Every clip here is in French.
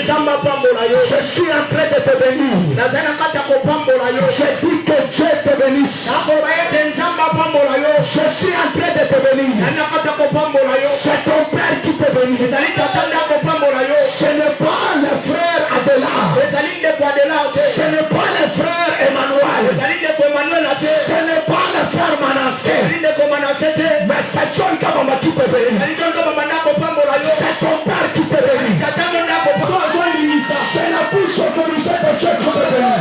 Je suis en train de te bénir. Je dis que Dieu te bénisse. Je suis en train de te bénir. C'est ton Père qui te bénit. Ce n'est pas le frère Adela. Ce n'est pas le frère Emmanuel. Ce n'est pas le frère Manasseh. Mais c'est John Kabamba qui te bénit. C'est ton Père qui te bénit. C'est la bouche autorisée de Dieu qui te bénit.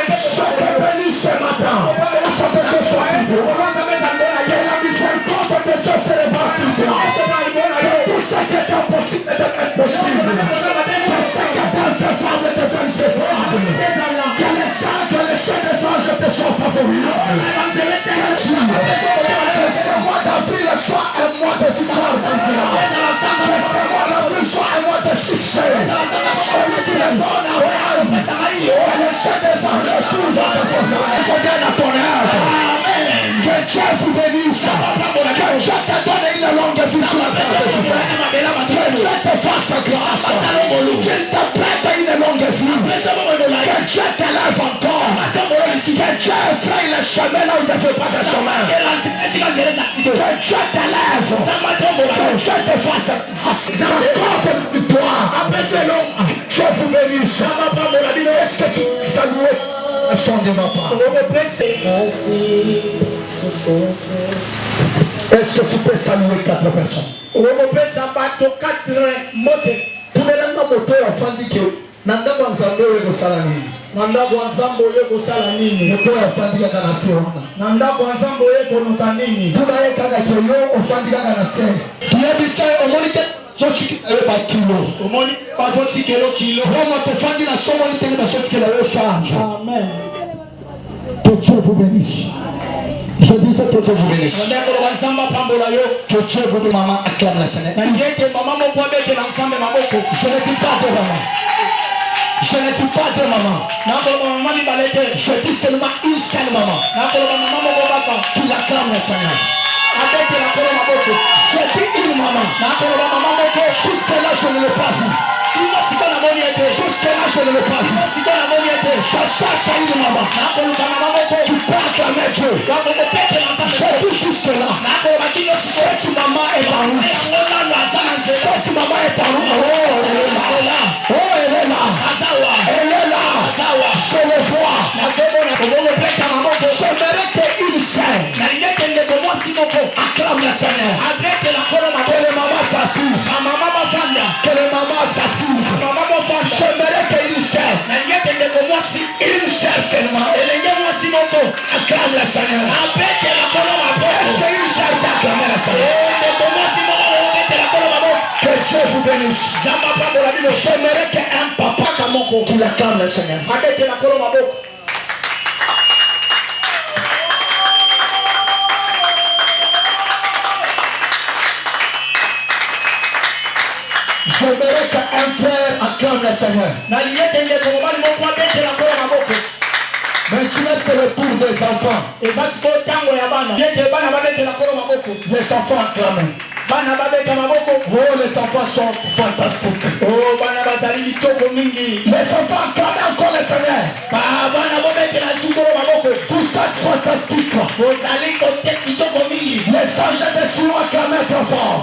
Je te bénis ce matin. Je te bénis. Que la miséricorde de Dieu se dépasse sur toi. Que tout ce qui est impossible devient possible. Que ce qui est infaisable devient faisable. Que les chants des anges te soient favorables. Que ce mois d'avril soit un mois de victoire sans finale. Que ce mois d'avril soit un mois de succès. Celui qui les donne à Réal. Que les chants des anges toujours te favorables. Je donne à ton aide. Que Dieu vous bénisse. Que Dieu te donne une longue vie sur la terre. Que Dieu te fasse grâce. Qu'il te prête une longue vie. Que Dieu te lève encore. Que Dieu fraye le chemin là où il ne fait pas de chemin. Que Dieu te lève. Que Dieu te fasse encore de victoire. Dieu vous bénisse. Est-ce que tu salues le chant de ma part? Est-ce que tu peux saluer 4 personnes? Tumelanga moto ya fandi ke nanda kwa nzambe we kosala nini? Nanda kwa nzambe we kosala nini? Moto ya fandi kaka na se wana. Nanda kwa nzambe we konota nini? Tuna ye kaka ke yo ofandi kaka na se. Tuyebisa omonike sochi ba kilo. Omoni ba sochi kilo. Roma to fandi na somo ni tenge ba sochi kilo yo change. Amen. Que Dieu vous bénisse. Je disais que Dieu vous bénisse. Que Dieu vous bénisse. Maman acclame la Seigneur. Je ne dis pas de maman. Je ne dis pas de maman. Je dis seulement une seule maman. Qui l'acclame le Seigneur. Je dis une maman. Jusque là je ne l'ai pas vu. Jusque là je ne l'ai pas vu. Je cherche une maman qui peut acclamer Dieu. Je dis jusque là. Cette maman est par où? Cette maman est par où? Oh elle est là. Oh elle est là. Elle est là. Je le vois. J'aimerais qu'une scène acclame le Seigneur. Que les mamans s'assisent. Que les mamans s'assisent. J'aimerais qu'une scène. Une scène seulement acclame le Seigneur. Est-ce qu'une scène peut acclamer le Seigneur? Que Dieu vous bénisse. J'aimerais qu'un papa qui acclame le Seigneur. J'aimerais qu'un frère acclame le Seigneur. Maintenant c'est le tour des enfants. Les enfants acclament. Oh les enfants sont fantastiques. Oh les enfants acclament encore le Seigneur. Vous êtes fantastiques. Les anges de Sion acclament trop fort.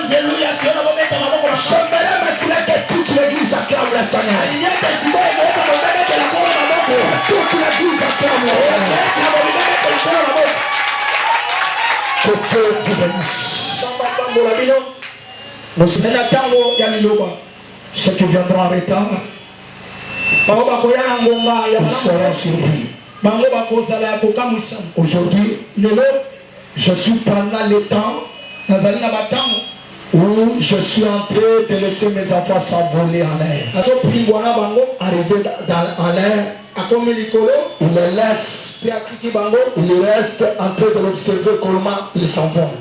J'aimerais maintenant que toute l'église acclame le Seigneur. Toute l'église acclame le Seigneur. Que Dieu vous bénisse. Ceux qui viendront en retard seront surpris. Aujourd'hui, je suis pendant le temps où je suis en train de laisser mes enfants s'envoler en l'air. Arriver en l'air. Il les laisse. Il reste en train de l'observer comment ils s'envolent.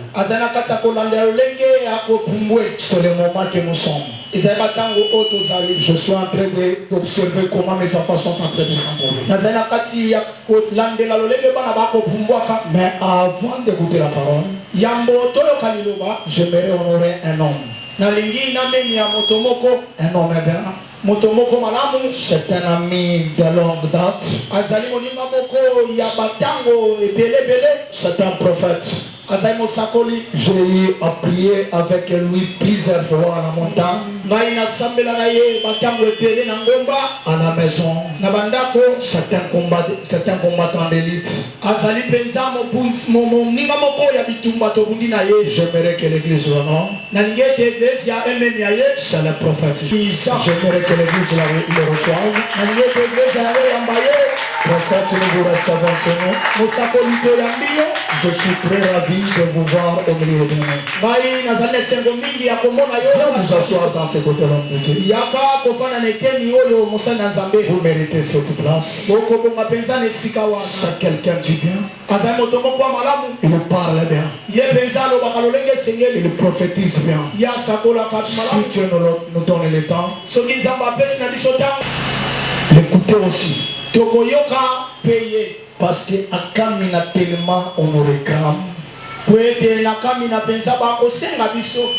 C'est le moment que nous sommes. Je suis en train d'observer comment mes enfants sont en train de s'envoler. Mais avant d'écouter la parole, j'aimerais honorer un homme. nalingi nameni ya motomoko un homme bien. motomoko malamu. C'est un ami de longue date. Azali moninga moko ya batango ebele bele. C'est un prophète. Azali mosakoli. J'ai eu à prier avec lui plusieurs fois à la montagne. Ngai na sambela na ye batango ebele na ngomba. À la maison. Na bandako. C'est un combattant d'élite. Azali penza moninga moko ya bitumba tobundi na ye. J'aimerais que l'église le nom. Nalingi ete eglise ya ememi ya ye. C'est le prophète. J'aimerais que l'église le reçoive. Nalingi ete eglise ya yamba ye. Prophète, nous vous recevons chez nous. Mosakoli to ya mbio. Je suis très ravi de vous voir au milieu de nous. Ngai nazali sengo mingi ya komona yo. Viens vous asseoir dans ce côté l'homme de Dieu. Yaka kofana na eteni oyo mosali na Nzambe. Vous méritez cette place. Okobonga penza na esika wana. C'est quelqu'un du bien. Azali moto moko ya malamu. Il parle bien. Ye penza alobaka lolenge esengeli. Il prophétise bien. Ya sakolaka malamu. Si Dieu nous donne le temps, soki Nzambe apesi na biso ntango l'écouter aussi. tokoyoka peye. Parce qu'à Kamina tellement on nous réclame.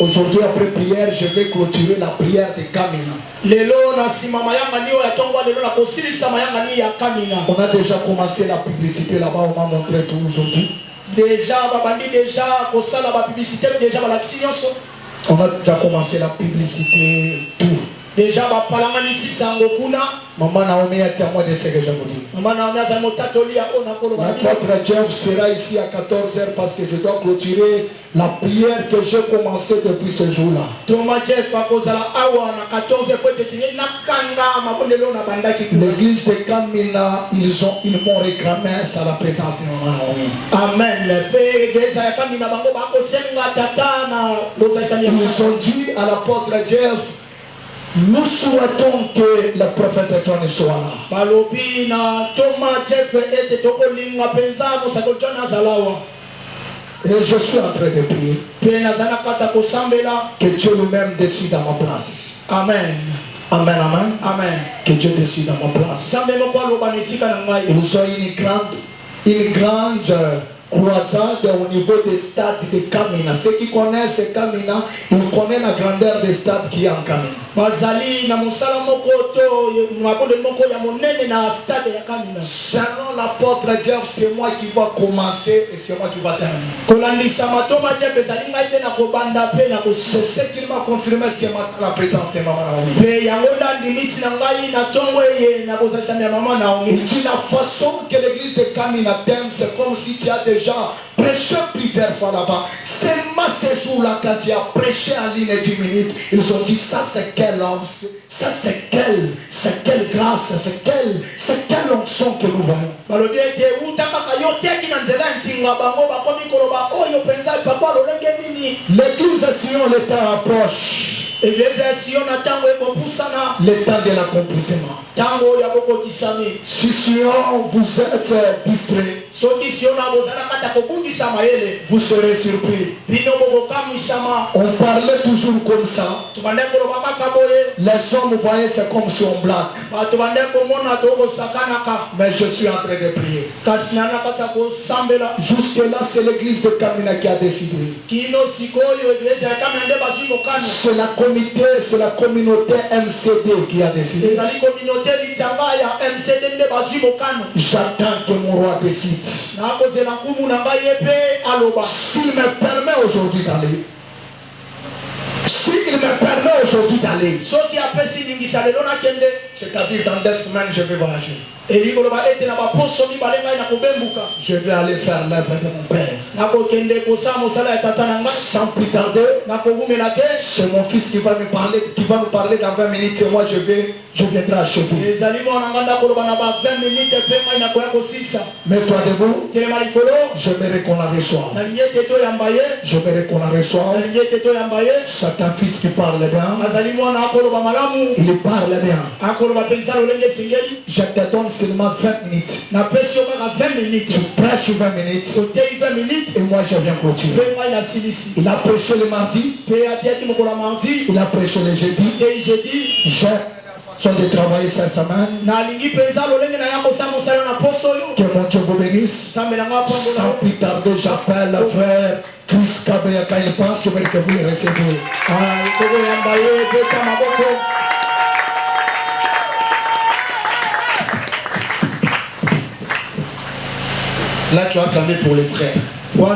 Aujourd'hui après prière, je vais clôturer la prière de Kamina. On a déjà commencé la publicité là-bas, on m'a montré tout aujourd'hui. On a déjà commencé la publicité, tout. Déjà, Maman Naomi est témoin de ce que je vous dis. L'apôtre Jeff sera ici à 14h parce que je dois clôturer la prière que j'ai commencée depuis ce jour-là. L'église de Kamina, ils m'ont réclamé à la présence de Maman Naomi. Amen. Ils ont dit à l'apôtre Jeff, nous souhaitons que le prophète John soit là. Et je suis en train de prier que Dieu lui-même décide à ma place. Amen. Amen, amen. Amen. Que Dieu décide à ma place. Ils ont une grande croisade au niveau des stades de Kamina. Ceux qui connaissent Kamina, ils connaissent la grandeur des stades qui y a en Kamina. Selon l'apôtre Jeff, c'est moi qui va commencer et c'est moi qui va terminer. C'est ce qu'il m'a confirmé ce matin, la présence de Maman Naomi. Il dit la façon que l'église de Kamina t'aime, c'est comme si tu as déjà prêché plusieurs fois là-bas. Seulement ce jour-là, quand tu as prêché en ligne 10 minutes, ils ont dit ça c'est quel homme, ça c'est quelle grâce, c'est quelle onction que nous voyons. L'église Sion, le temps approche. Le temps de l'accomplissement. Si Sion, vous êtes distrait, vous serez surpris. On parlait toujours comme ça. Les hommes voyaient c'est comme si on blague. Mais je suis en train de prier. Jusque là, c'est l'église de Kamina qui a décidé. C'est la communauté MCD qui a décidé. J'attends que mon roi décide. S'il me permet aujourd'hui d'aller. S'il me permet aujourd'hui d'aller. C'est-à-dire dans 2 semaines je vais voyager. Je vais aller faire l'œuvre de mon père. Sans plus tarder, c'est mon fils qui va me parler dans 20 minutes et moi je viendrai achever. Mets-toi debout. J'aimerais qu'on la reçoive. J'aimerais qu'on la reçoive. C'est un fils qui parle bien. Il parle bien. Je te donne seulement 20 minutes. Tu prêches 20 minutes. Et moi je viens clôturer. Il a prêché le mardi. Il a prêché le jeudi. J'ai sont de travailler cette semaine. Que mon Dieu vous bénisse. Sans plus tarder, j'appelle le frère Chris Kabeya, quand il passe, je veux que vous le recevez. Là, tu as clamé pour les frères. Pour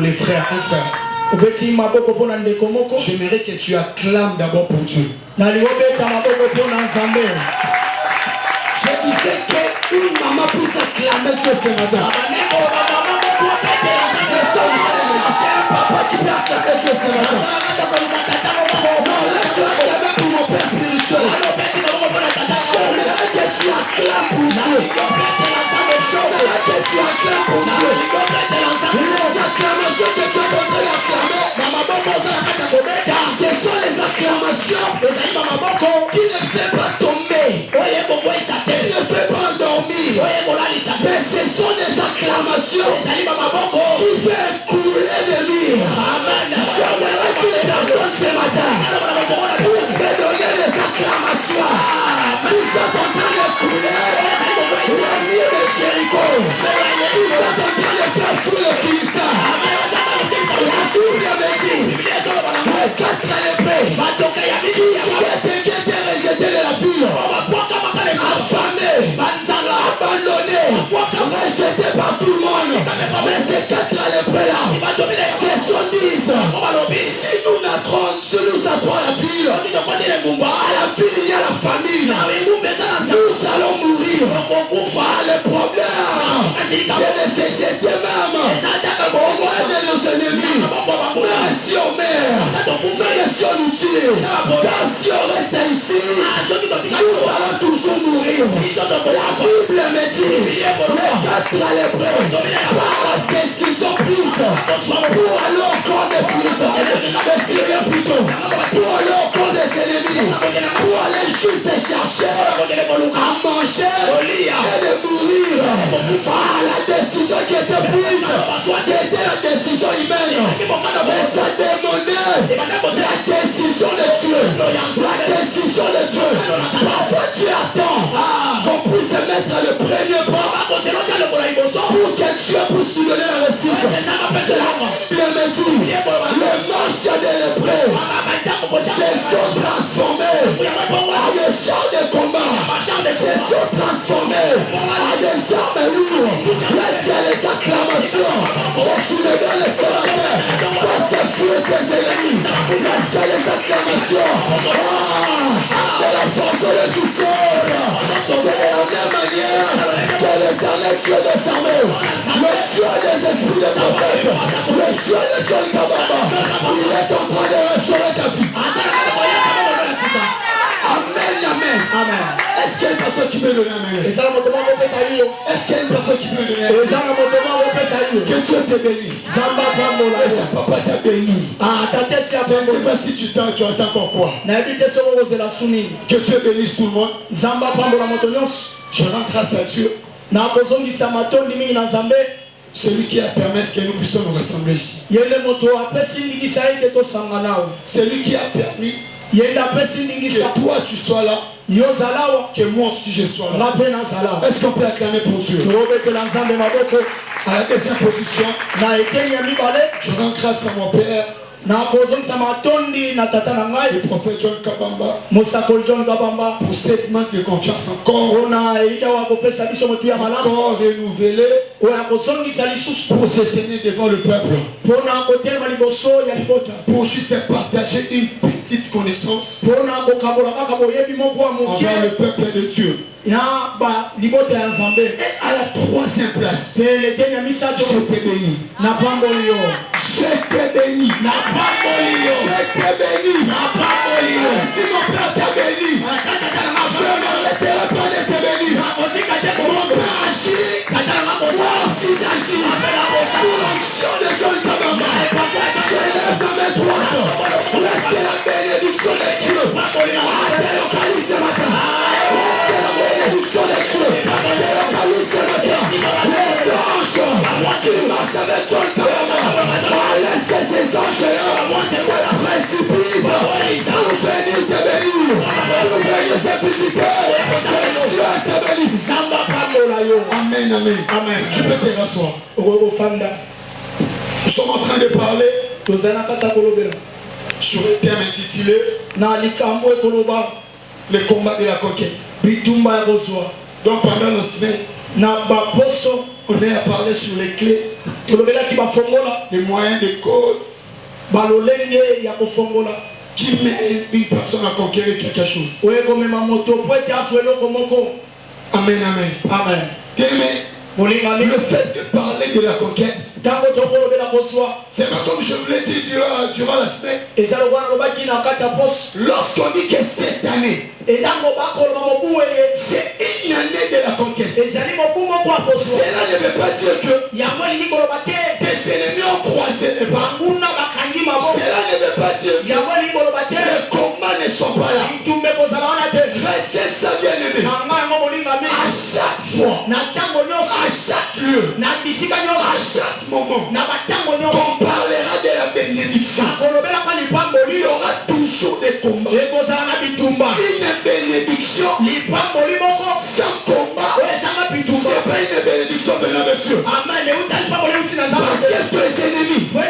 les frères, un frère. J'aimerais que tu acclames d'abord pour Dieu. Je disais qu'une maman puisse acclamer Dieu ce matin. Je suis en train de chercher un papa qui peut acclamer Dieu ce matin. Non, là tu as acclamé pour mon père spirituel. J'aimerais que tu acclames pour Dieu. J'aimerais que tu acclames pour Dieu. Les acclamations que tu es en train d'acclamer, car ce sont les acclamations qui ne fait pas tomber, qui ne fait pas endormir, mais ce sont des acclamations qui fait couler des murs. J'aimerais qu'une personne ce matin puisse me donner des acclamations qui sont en train de couler les murs de Jéricho, qui sont en train de faire fou le Philistin. La Bible me dit, les 4 épées qui étaient rejetées de la ville, affamées, abandonnées, rejetées par tout le monde. Mais ces 4 épées-là, ce sont 10. Si nous entrons à la ville, à la ville il y a la famine. Nous allons mourir. Les problèmes, je les ai jetés même au moins de nos ennemis. Mais si on meurt, mais si on nous tue, car si on reste ici, nous allons toujours mourir. La Bible me dit, les 4 lépreux, par la décision prise pour aller au camp des Philistins, des Syriens plutôt, pour aller au camp des ennemis, pour aller juste chercher à manger et de mourir. La décision qui était prise, c'était la décision humaine, mais ça demandait la décision de Dieu. La décision de Dieu. Parfois tu attends qu'on puisse mettre le premier pas pour que Dieu puisse nous donner la réussite. La Bible me dit, les marches des lépreux se sont transformés en des chars de combat, se sont transformés en des armes lourdes. Est-ce que les acclamations que tu me donnes ce matin vont se fuir tes ennemis? Est-ce que les acclamations de la force de tout seul, c'est de la même manière que l'éternel Dieu des armées, le Dieu des esprits de prophète, le Dieu de John Kabamba, il est en train de restaurer ta vie. Amen, amen, amen. Est-ce qu'il y a une personne qui peut donner un amen? Est-ce qu'il y a une personne qui peut donner un amen? Que Dieu te bénisse. Papa t'a béni. Je ne sais pas si tu attends encore quoi. Que Dieu bénisse tout le monde. Je rends grâce à Dieu. Celui qui a permis que nous puissions nous rassembler ici. Celui qui a permis que toi tu sois là, que moi aussi je sois là. Est-ce qu'on peut acclamer pour Dieu? À la deuxième position, je rends grâce à mon Père, le prophète John Kabamba, pour cette manque de confiance encore renouvelée, pour se tenir devant le peuple, pour juste partager une petite connaissance envers le peuple de Dieu. Et à la troisième place, je t'ai béni. Je t'ai béni. Je t'ai béni. Si mon Père t'a béni, je ne m'arrêterai pas de te bénir. Mon Père agit, moi aussi j'agis. Sous l'onction de John Kabamba, je lève ma main droite. Est-ce que la bénédiction de Dieu a délocalisé ce matin? Est-ce que la bénédiction de Dieu a délocalisé ce matin? Les anges qui marchent avec John Kabamba, est-ce que ces les anges se précipitent pour venir te bénir, pour venir te visiter. Que Dieu te bénisse. Amen, amen. Amen. Tu peux te rasseoir. Nous sommes en train de parler sur un thème intitulé le combat de la conquête. Donc pendant la semaine, on est à parler sur les clés, les moyens de code qui met une personne à conquérir quelque chose. Amen, amen. Amen. Bien-aimé, le fait de parler de la conquête, c'est pas comme je vous l'ai dit durant la semaine. Lorsqu'on dit que cette année, c'est une année de la conquête, cela ne veut pas dire que tes ennemis ont croisé les bras. Cela ne veut pas dire que les combats ne sont pas là. Retiens ça, bien-aimé. À chaque fois, à chaque lieu, à chaque moment, on parlera de la bénédiction. Il y aura toujours des combats. Une bénédiction sans combat, c'est pas une bénédiction venant de Dieu. Parce que tes ennemis, parce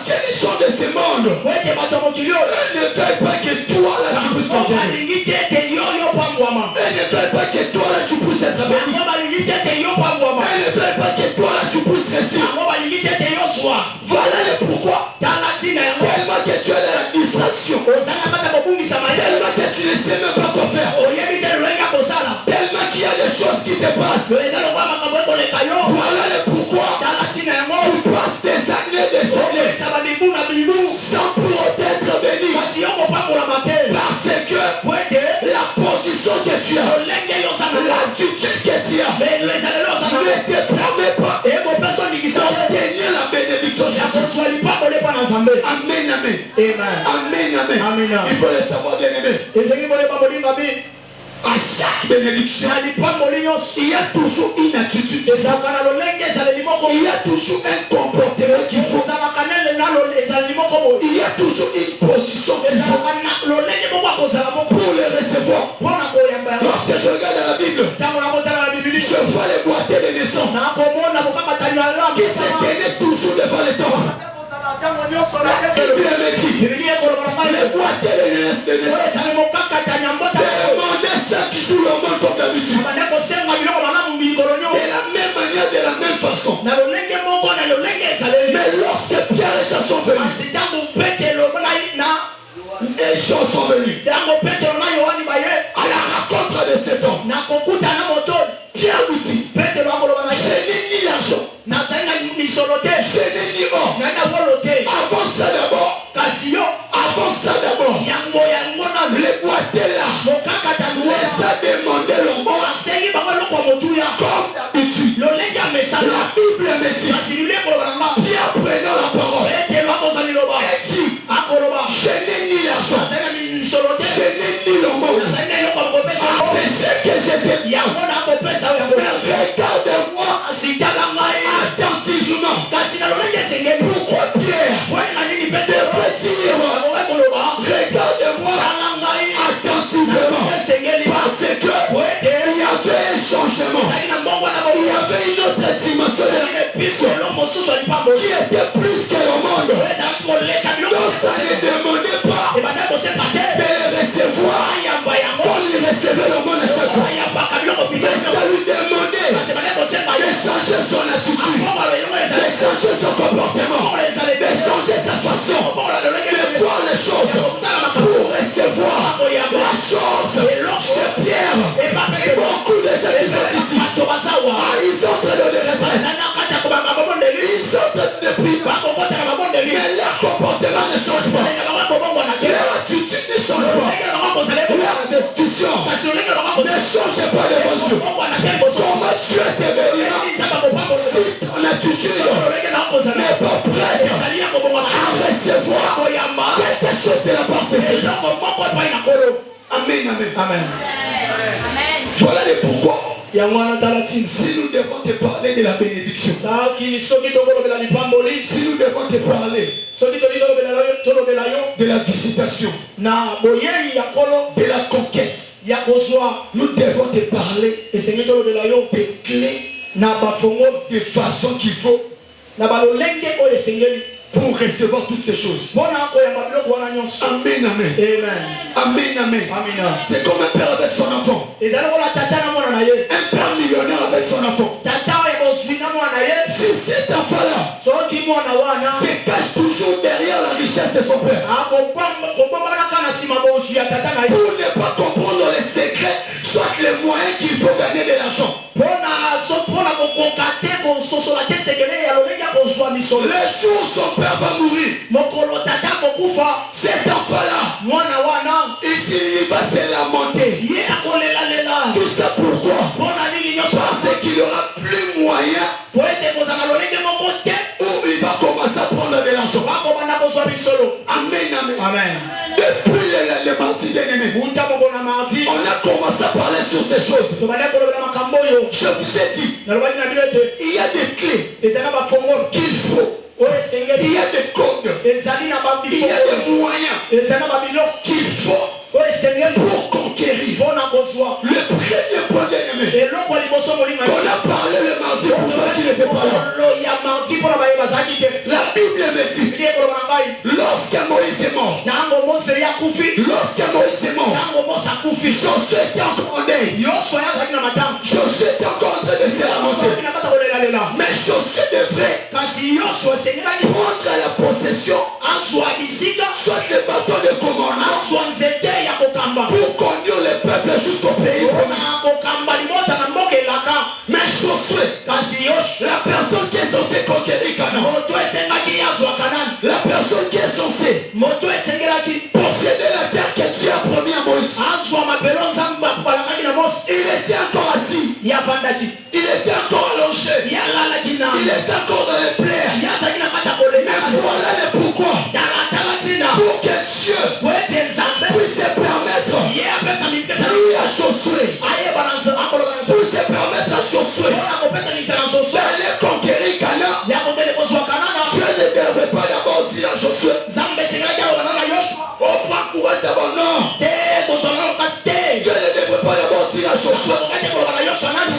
que les gens de ce monde, eux ne veulent pas que toi là tu puisses conquérir. Eux ne veulent pas que toi là tu puisses être béni. Eux ne veulent pas que toi là tu puisses réussir. Voilà le pourquoi. Tellement que tu es dans la distraction. Tellement que tu ne sais même pas quoi faire. Tellement qu'il y a des choses qui te passent. Voilà le pourquoi. Tu passes des années sans pour autant être béni. Parce que la position que tu as, l'attitude que tu as, ne te permet pas d'obtenir la bénédiction. Amen, amen. Amen, amen. Il faut le savoir, bien aimé. À chaque bénédiction, il y a toujours une attitude. Il y a toujours un comportement qu'il faut. Il y a toujours une position qu'il faut pour le recevoir. Lorsque je regarde la Bible, je vois les boîtiers de naissance qui se tenaient toujours devant les temples. Et bien dit, les boîtiers de naissance demandaient chaque jour le monde comme d'habitude. De la même manière, de la même façon. Mais lorsque Pierre et Jean sont venus, et Jean sont venus à la rencontre de cet homme, Pierre lui dit, je n'ai ni l'argent, je n'ai ni or. Avant ça d'abord, les boîtiers là les a demandé le mot comme d'habitude. La Bible me dit, Pierre prenant la parole et dit, je n'ai ni l'argent, je n'ai ni le mot. C'est ce que je te dis. Mais regarde-moi attentivement. Pourquoi Pierre devrait dire regarde-moi attentivement? Parce que il y avait un changement. Il y avait une autre dimension qui était plus que le monde. Donc ça ne demandait pas de le recevoir comme il recevait le monde à chaque fois. Mais ça lui demandait de changer son attitude, de changer son comportement, de changer sa façon de voir les choses pour recevoir la chose. Chez Pierre et beaucoup de gens qui sont ici, ils sont en train de le répéter. Ils sont en train de prier, mais leur comportement ne change pas, leur attitude ne change pas, leur attitude ne change pas devant Dieu. Comment Dieu te bénira si ton attitude n'est pas prête à recevoir quelque chose de la part de Dieu? Amen, amen. Amen. Voilà le pourquoi. ya mwana talatine. Si nous devons te parler de la bénédiction, Saki soki tokolo la lipamboli. si nous devons te parler Soki tokolo de la visitation, na boyei ya kolo de la conquête, ya kozwa. nous devons te parler Esengi tolobela yo des clés, na bafongo de façon qu'il faut na balolenge o esengeli pour recevoir toutes ces choses. bona ko ya babiloko wana nyonso. Amen, amen. Amen. Amen, amen. Amina. C'est comme un père avec son enfant. Ezali kola tata na mwana na ye. Un père millionnaire avec son enfant. Tata ya bozwi na mwana ye. Si cet enfant-là Soki mwana wana se cache toujours derrière la richesse de son père, akobomba kana sima bozwi ya tata na ye. pour ne pas comprendre les secrets, soit les moyens qu'il faut gagner de l'argent. Pona kokokate kososola te sekele ya lolenge ya kozwa misolo. Le jour où son père va mourir, Mokolo tata kokufa cet enfant-là, mwana wana ici, il va se lamenter. ye akolela. Tout ça pourquoi? Pona nini nyonso Parce qu'il aura plus moyen po ete kozala lolenge moko te où il va commencer à prendre de l'argent. bakobanda kozwa misolo. Amen, amen. Amen. Depuis le mardi bien-aimé, Buta moko na mardi on a commencé à parler sur ces choses. tobanda kolobela makambo oyo Je vous ai dit, nalobaki na bino ete il y a des clés ezali na bafongolo qu'il faut. oyo Il esengeli y a des codes. ezali na Il y a babifongolo des moyens ezali na babiloko qu'il faut oyo esengeli pour conquérir. mpona kozwa Le premier point bien-aimé, eloko ya liboso molinga on a parlé le mardi pour ceux qui n'étaient pas là. Mokolo ya mardi mpona baye bazalaki te La Bible me dit, bili ekoloba na ngai lorsque Moïse est mort, ntango mose ye akufi lorsque Moïse est mort, ntango mose akufi Josué était encore en deuil. yoswa ye azalaki na matanga Josué était encore en train de se lamenter. na kata kolelalela Mais Josué devrait kasi yoswa esengelaki prendre la possession, azwa bisika soit le bâton de commandement, azwa nzete ya kokamba pour conduire le peuple jusqu'au pays promis. mpona kokamba libota na mboka elaka. Mais Josué, kasi yoswa la personne qui est censée conquérir Canaan, moto esengaki yazwa kanani la personne qui est censée moto esengelaki posséder la terre que Dieu a promis à Moïse, azwa mapelo nzambe akubalakaki na mose il était encore assis, yavandaki il était encore allongé, yalalaki na il était encore dans les plaies. yazalaki na kati ya Mais kolela voilà le pourquoi. talatala tina Pour que Dieu po ete nzambe puisse se permettre, ye apesa mikisa lui à Josué, ayeba akoloka na pour se permettre à Josué mpona kopesa mikisa na nsoso d'aller conquérir Canaan. ya kokende kozwa kanana Dieu ne devrait pas d'abord dire à Josué, nzambe esengelaki alobana na yosua oh, prends courage d'abord. Non, te kozwa na lokasi te Dieu ne devrait pas d'abord dire à Josué, akoka te koloba na yosua nani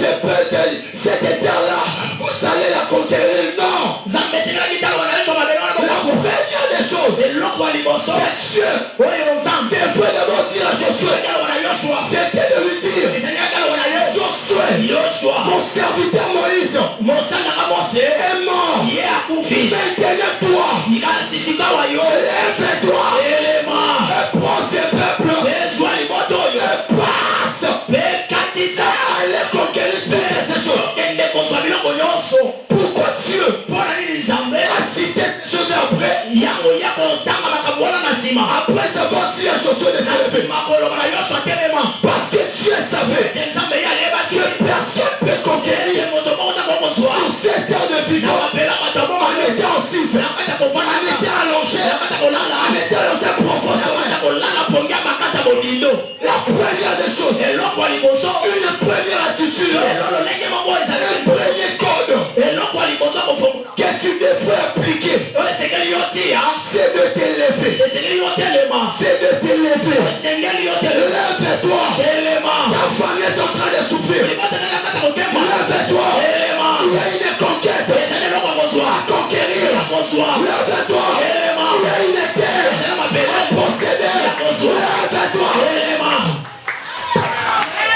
cette terre-là, vous allez la conquérir. Non, nzambe esengelaki te aloba na yosua mabele wana la bokosu première des choses eloko ya liboso que Dieu oyo nzambe devrait d'abord dire à Josué, aloba na yosua c'était de lui dire, esengelaki aloba na ye Josué, yosua mon serviteur Moïse mosangaka mose est mort. ye akufi Maintenant toi, ikasisikawa yo lève-toi elema et prends ce peuple ezwa liboto oyo et passe mpe katisa aller conquérir toutes ces choses. kende kozwa biloko nyonso. Pourquoi Dieu mpona nini nzambe a cité ces choses après? yango ya kotanga makambo wana na nsima Après avoir dit à Josué de se na lever. nsima koloba na yosua telema Parce que Dieu savait te nzambe ye alebaki que personne ne peut conquérir ye moto moko ta kokozwa sur cette terre de na vivant. bapela bato On bomana était assis, na kati ya on kofanda était allongé, na kati ya kolala on était dans un profond na kati sommeil. ya kolala pongi ya makasi ya bonindo La première des choses, eloko ya liboso une première attitude, elololenge moko un ezali premier code eloko ya liboso kofongola que tu devrais appliquer, oyo esengeli yo tia c'est de t'élever. esengeli yo telema C'est de t'élever. esengeli yo telema Lève-toi. telema Ta famille est en train de souffrir. libotelele kata kotema Lève-toi. telema Il y a une conquête ezali eloko ya kozwa à conquérir. ya kozwa Lève-toi. telema Il y a une terre ezali mabele à posséder. Lève-toi. telema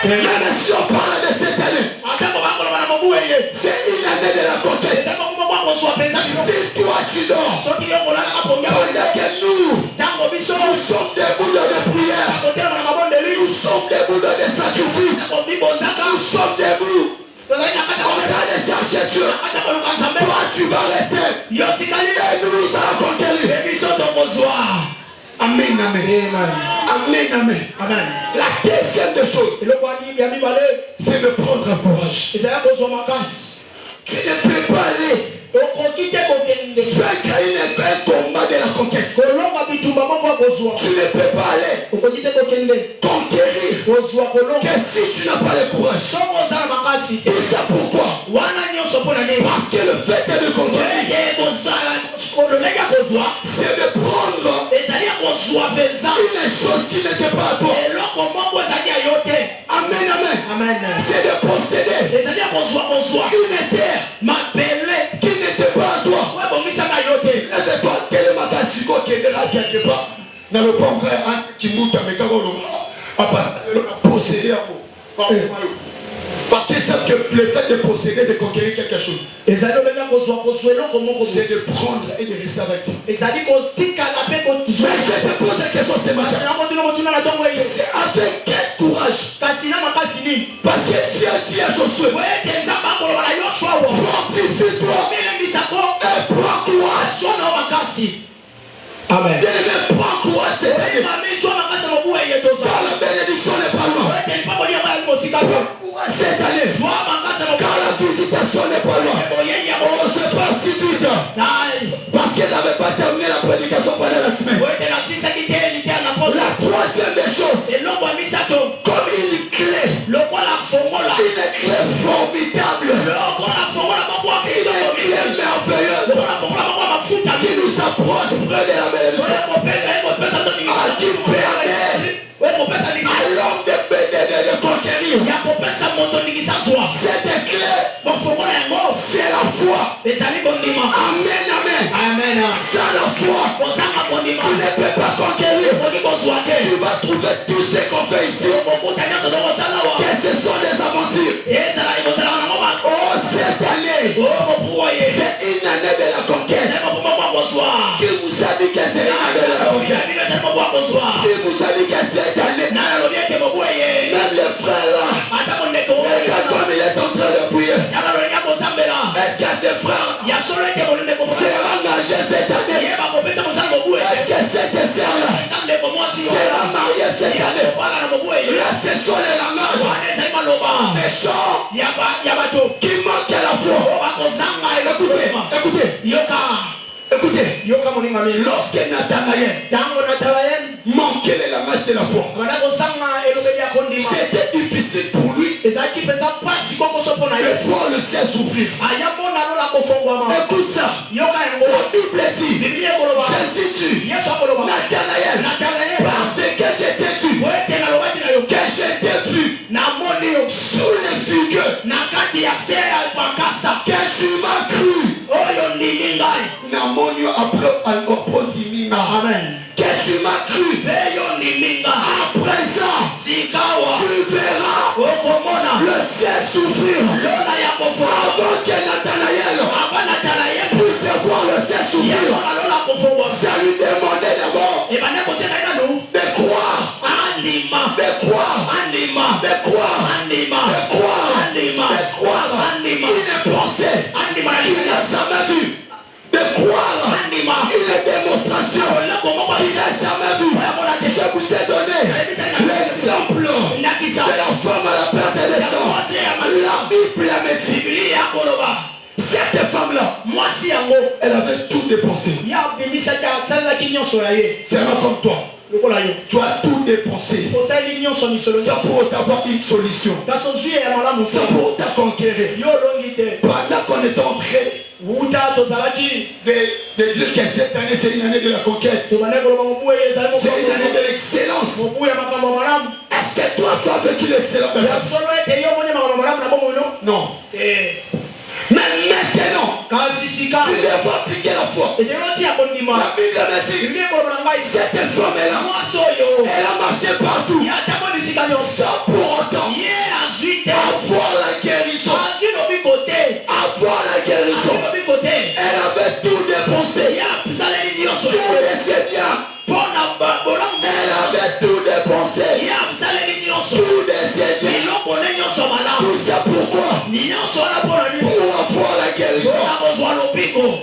Même si on parle de cette année, atango bakoloba na mobu eye c'est une année de la conquête. ezali mokumo bwa kozwa mpenza biloko Si toi tu dors, soki yo kolalaka pongi ya pendant que nous ntango biso sommes debout dans des prières, kotelema na mabondeli nous sommes debout dans des sacrifices, kobibonzaka nous sommes debout tozali na kati ya en train de chercher Dieu. na kati ya koluka nzambe Toi tu vas rester yo tikali et nous allons conquérir. mpe biso tokozwa. Amen, amen. Amen, amen. Amen. La deuxième des choses, eloko ya mibale c'est de prendre un courage. ezali kozwa makasi Tu ne peux pas aller okoki te kokende vaincre un combat de la conquête. kolonga bitumba moko ya kozwa Tu ne peux pas aller okoki te kokende conquérir kozwa que si tu n'as pas le courage, tout ça pourquoi? Parce que le fait de conquérir, c'est de prendre une chose qui n'était pas à toi. Amen, amen. C'est de posséder une terre qui n'était pas à toi. Lève-toi, Télémakasiko qui est là quelque part. N'avez pas encore un qui monte à mes carreaux. À part posséder. Parce qu'ils savent que le fait de posséder, de conquérir quelque chose, c'est de prendre et de rester avec ça. Mais je te pose la question ce matin. C'est avec quel courage? Parce que si elle dit à Josué, fortifie-toi et prends courage. Amen. Bien-aimé, prends courage cette année. Car la bénédiction n'est pas loin. Cette année, car la visitation n'est pas loin. Oh, je passe si vite. Parce que j'avais pas terminé la prédication pendant la semaine. La troisième des choses, comme une clé formidable, une clé merveilleuse qui nous approche près de la bénédiction, qui permet à l'homme de conquérir. Cette clé, c'est la foi. Amen, amen. Sans la foi, tu ne peux pas conquérir. Tu vas trouver tout ce qu'on fait ici que ce sont des aventures. Oh, cette année, c'est une année de la conquête. Qui vous a dit que c'est une année de la conquête? Qui vous a dit que cette année, même les frères là, regarde comme il est en train de prier. Est-ce que ses frères sera engagé cette année? Est-ce que cette sœur là sera mariée cette année? Là, ce sont les langages méchants qui manquent à la foi. Écoutez, lorsque Nathanaël manquait les langages de la foi, c'était difficile pour lui de voir le ciel s'ouvrir. Écoute ça, la Bible dit, Jésus dit, Nathanaël, parce que je t'ai dit, que je t'ai vu sous les figues, que tu m'as cru. Amen. Que tu m'as cru. À présent, tu verras le ciel s'ouvrir. Avant que Nathanaël puisse voir le ciel s'ouvrir, ça lui demandait d'abord de croire. Une pensée qu'il n'a jamais vue. De croire une démonstration qu'il n'a jamais vue. Je vous ai donné l'exemple de la femme à la perte des sangs. La Bible me dit, cette femme-là, elle avait tout dépensé. C'est pas comme toi. Tu as tout dépensé. Ça pour avoir une solution. Ça pour te conquérir. Pendant qu'on est en train de dire que cette année c'est une année de la conquête, c'est une année de l'excellence. Est-ce que toi tu as vécu l'excellence? Non. Mais maintenant, tu devras appliquer la foi. La Bible me dit, cette femme-là, elle a marché partout sans pour autant avoir la guérison. Elle avait tout dépensé. Tous les seigneurs. Elle avait tout dépensé. Tout des seigneurs. Tout ça pourquoi? Pour avoir la guérison.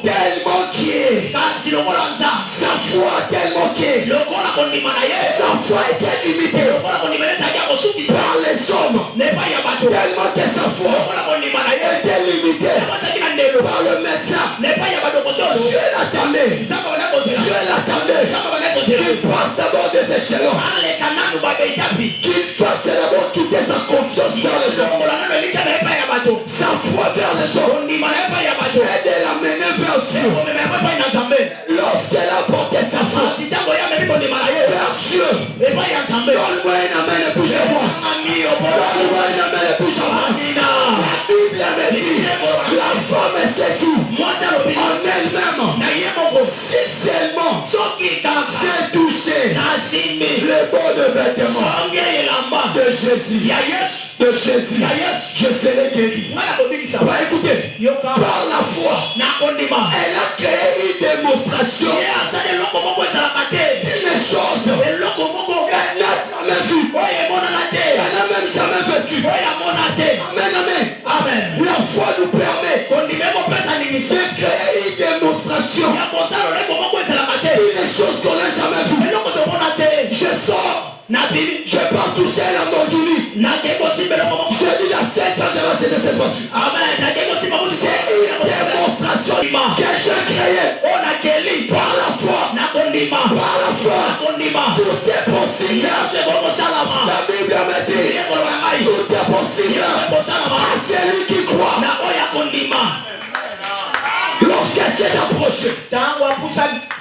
Tellement qui est sa foi, tellement qui est sa foi était limitée par les hommes. Tellement que sa foi était limitée par le médecin. Dieu l'attendait. Qu'il passe d'abord des échelons, qu'il fasse c'est d'abord quitter sa confiance vers les hommes, sa foi vers les hommes, et de l'amener vers Dieu. Lorsqu'elle a porté sa foi vers Dieu, donne-moi une amen et puis j'avance. Donne-moi une amen et puis j'avance. La Bible me dit, la femme est séduite en elle-même. Si seulement j'ai touché les bons de vêtements de Jésus, je serai guéri. Écoutez, par la foi, elle a créé une démonstration d'une chose qu'elle n'a jamais vue. Elle n'a même jamais vécu. Amen, amen. La foi nous permet de créer une démonstration d'une chose qu'on n'a jamais vue. Je sors. Je vais pas toucher la Lamborghini. Je dis à 7 ans, je vais acheter cette voiture. Amen. C'est une démonstration que j'ai créée par la foi. Par la foi. Tout est possible. La Bible me dit tout est possible à celui qui croit. Lorsqu'elle s'est approchée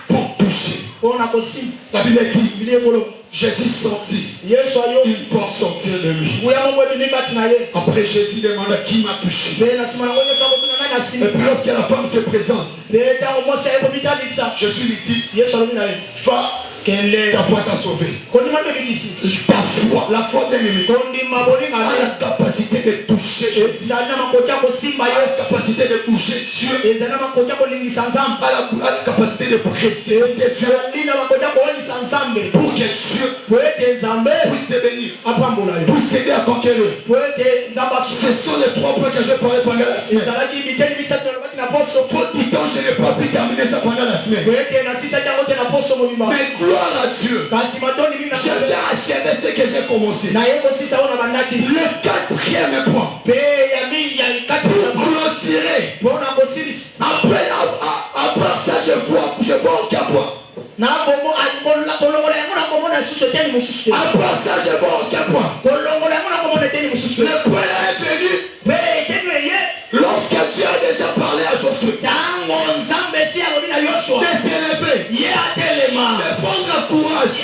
pour toucher, la Bible dit Jésus sortit. Il faut sortir de lui. Après Jésus demanda qui m'a touché. Et puis lorsque la femme se présente, Jésus lui dit, va, ta foi t'a sauvé. Ta foi, la foi bien aimée, a la capacité de toucher Jésus, a la capacité de bouger Dieu, a la capacité de presser Dieu, pour que Dieu puisse te bénir, puisse t'aider à conquérir. Ce sont les 3 points que je parlé pendant la semaine. Faute du temps, je n'ai pas pu terminer ça pendant la semaine. Mais gloire à Dieu. Je viens achever ce que j'ai commencé. Le 4e point. Pour clôturer. Après ça, je vois aucun point. Après ça, je vois aucun point. Le point est venu lorsque Dieu a déjà parlé à Josué de s'élever, de prendre courage,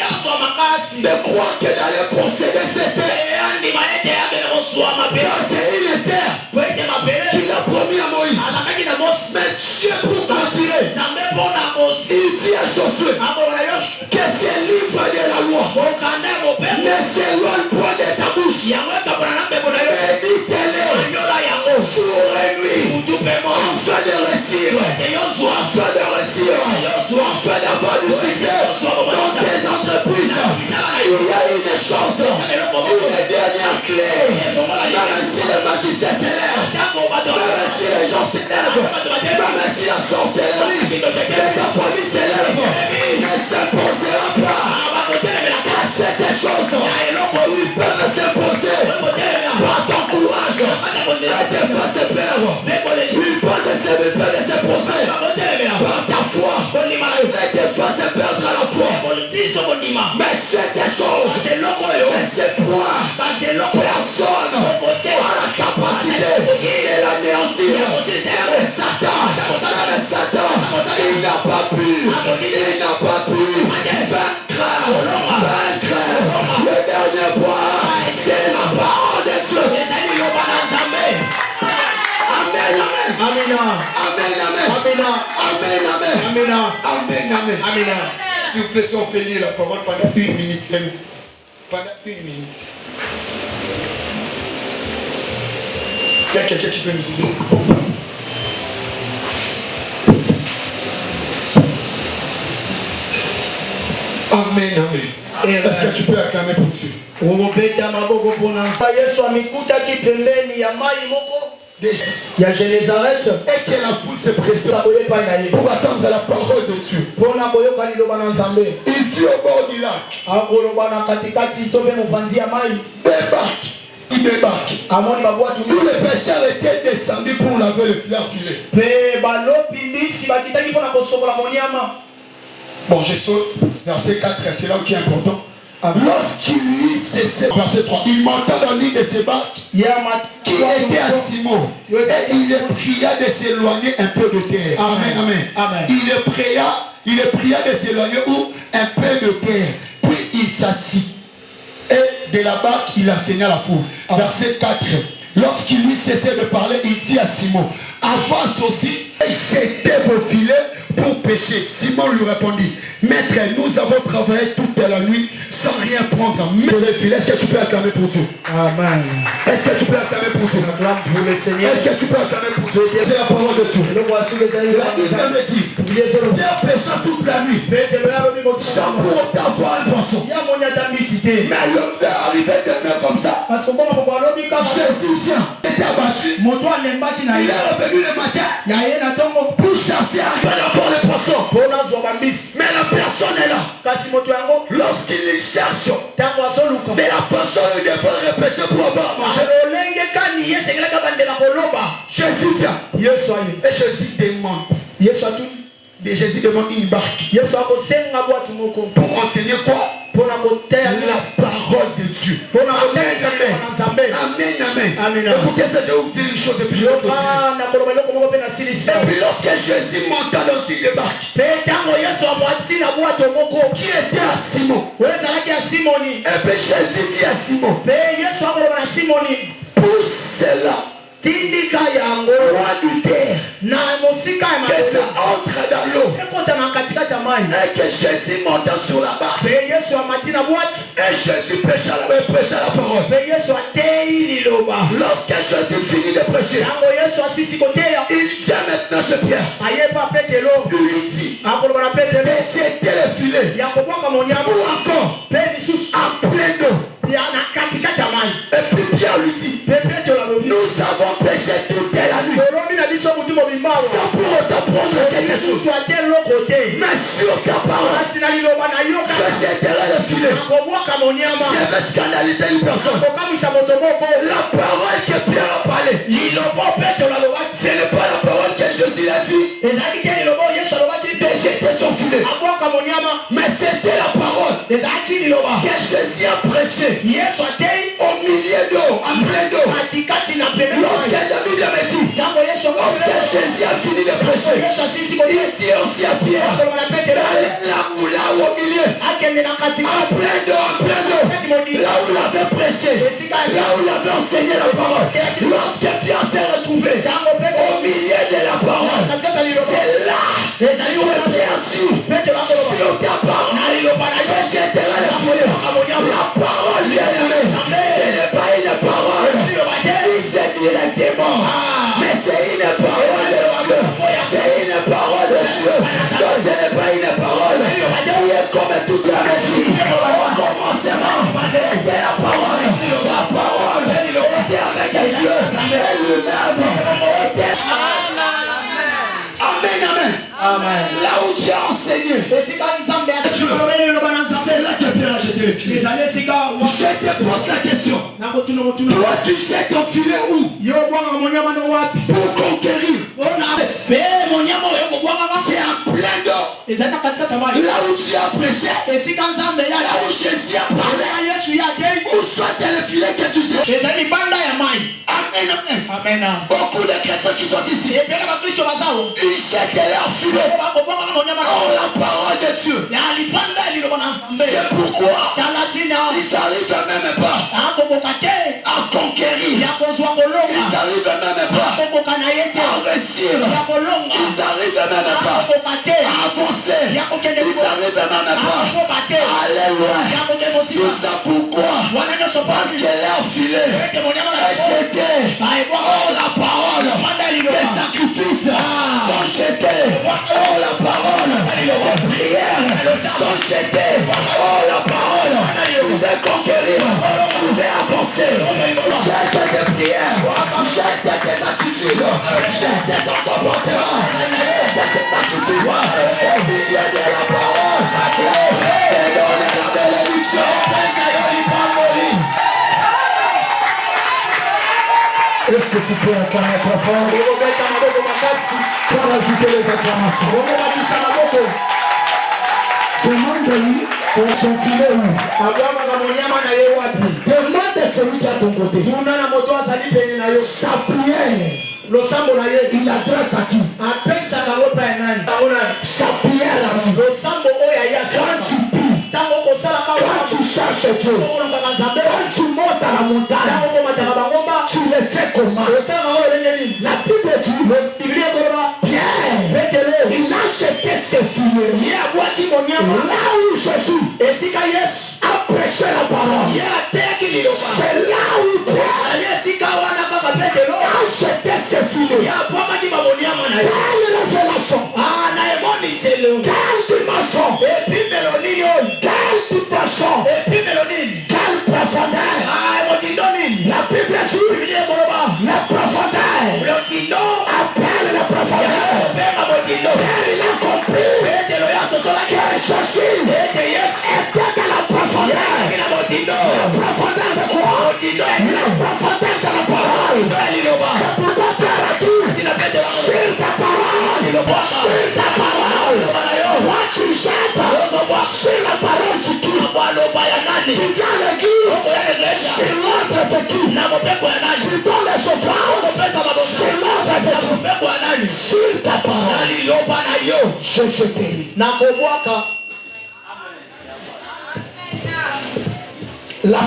de croire que dans les pensées de cette terre, c'est une terre qu'il a promis à Moïse. Mais Dieu pour continuer, il dit à Josué que ces livres de la loi ne s'éloignent point de ta bouche. Médite-les jour et nuit afin de réussir, afin d'avoir du succès dans tes entreprises. Il y a une chance, une dernière clé. Même si les magiciens s'élèvent, même si les gens s'élèvent, même si la sorcellerie de ta famille s'élève, ne s'imposera pas. Cette chose, ils peuvent s'imposer par ton courage et te faire se perdre. Ils peuvent s'imposer par ta foi et te faire se perdre à la foi. Mais cette chose, c'est point, personne a la capacité de l'anéantir. Mais Satan, il n'a pas pu vaincre. Le dernier point, c'est la parole de Dieu. Amen, amen. Amen. S'il vous plaît, si on fait lire la parole pendant 1 minute, c'est nous. Pendant 1 minute. Il y a quelqu'un qui peut nous aider. Amen. Est-ce que tu peux acclamer pour Dieu? Il y a Génézareth et que la foule se pressait pour attendre la parole de Dieu. Il dit au bord du lac, il débarque. Tous les pécheurs étaient descendus pour laver leur filet. Bon, je saute. Verset 4, c'est là qui est important. Lorsqu'il eut cessé, verset 3, il monta dans l'île de ses barques qui était à Simon et il le pria de s'éloigner un peu de terre. Amen, amen. Amen. Il le pria de s'éloigner un peu de terre. Puis il s'assit et de la barque il enseigna la foule. Verset 4. Lorsqu'il lui cessait de parler, il dit à Simon, avance aussi et jetez vos filets pour pêcher. Simon lui répondit, maître, nous avons travaillé toute la nuit sans rien prendre. Mais les filets, est-ce que tu peux acclamer pour Dieu? Amen. Est-ce que tu peux acclamer pour Dieu? Acclame pour le Seigneur. Est-ce que tu peux acclamer pour Dieu? C'est la parole de Dieu. La deuxième dit, Pierre pêcha toute la nuit sans pour autant avoir un poisson. Mais le père arrivait demain comme ça. Jésus vient, était abattu. Il est revenu le matin pour chercher à avoir le poisson. Mais la personne est là. Lorsqu'il les cherche, mais la façon il devrait repêcher pour avoir mangé. Jésus vient. Et Jésus demande. Jésus demande une barque. Pour enseigner quoi? La parole de Dieu. Amen, amen. Amen. Écoutez ça, je vais vous dire une chose et puis je vais vous dire. Et puis lorsque Jésus monta dans une barque, qui était à Simon. Et puis Jésus dit à Simon, pousse-la. Roi du terre, que ça entre dans l'eau et que Jésus monte sur la barque et Jésus prêcha la parole. Lorsque Jésus finit de prêcher, il vient maintenant chez Pierre. Il lui dit, pêchez les filets ou encore en plein d'eau. Et puis Pierre lui dit, nous avons péché toute la nuit sans pour autant prendre quelque chose. Mais sur ta parole, je jetterai le filet. Je vais scandaliser une personne. La parole que Pierre a parlé, ce n'est pas la parole que Jésus a dit de jeter son filet. Mais c'était la parole que Jésus a prêché au milieu d'eau, en plein d'eau. Lorsque la Bible me dit, lorsque Jésus a fini de prêcher, il dit aussi à Pierre, là où au milieu, en plein d'eau, là où il avait prêché, là où il avait enseigné la parole. Lorsque Pierre s'est retrouvé au milieu de la parole, c'est là que Pierre dit, sur ta parole, je jetterai le filet. La parole bien aimée, ce n'est pas une parole disait directement, mais c'est une parole de Dieu. C'est une parole de Dieu. Donc ce n'est pas une parole qui est comme toute la médecine. Au commencement était la parole. La parole était avec Dieu. Et lui-même était. Amen, amen. Amen. Là où Dieu a enseigné, c'est là que Pierre a jeté le filet. Je te pose la question. Toi, tu jettes ton filet où? Pour conquérir. C'est en plein d'eau. Là où tu as prêché, là où Jésus a parlé, où soit le filet que tu jettes. Amen, amen. Beaucoup de chrétiens qui sont ici, ils jettent leur filet hors la parole de Dieu. C'est pourquoi ils arrivent même pas à conquérir. Ils arrivent même pas à réussir. Ils arrivent même pas à avancer. Ils arrivent même pas à aller loin. Tout ça pourquoi? Parce que leur filet est jeté hors la parole. Les sacrifices sont jetés hors la parole. Les prières sont jetées hors la parole. Tu veux conquérir, tu veux avancer, tu jettes tes prières, tu jettes tes attitudes, tu jettes ton comportement, tu jettes tes sacrifices au milieu de la parole. Te donne la bénédiction. Est-ce que tu peux acclamer très fort pour ajouter les acclamations? Demande-lui Son filet où? Demande à celui qui est à ton côté. Sa prière, il adresse à qui? Sa prière à lui. Quand tu pries, quand tu cherches Dieu, quand tu montes à la montagne, tu le fais comment? La Bible dit, Pierre, il a jeté ses filets là où Jésus a prêché la parole. C'est là où Pierre a jeté ses filets. Quelle révélation! Quelle dimension! Quelle dimension! Quelle profondeur! La Bible dit la profondeur appelle la profondeur. Il a compris que Jésus était dans la profondeur. La profondeur de quoi? La profondeur de la parole. C'est pourquoi Pierre a dit sur ta parole, toi tu jettes sur la parole tu quittes. Tu dis à l'église sur l'ordre de qui? Tu donnes les offrandes sur l'ordre de qui? Sur ta parole je t'ai. La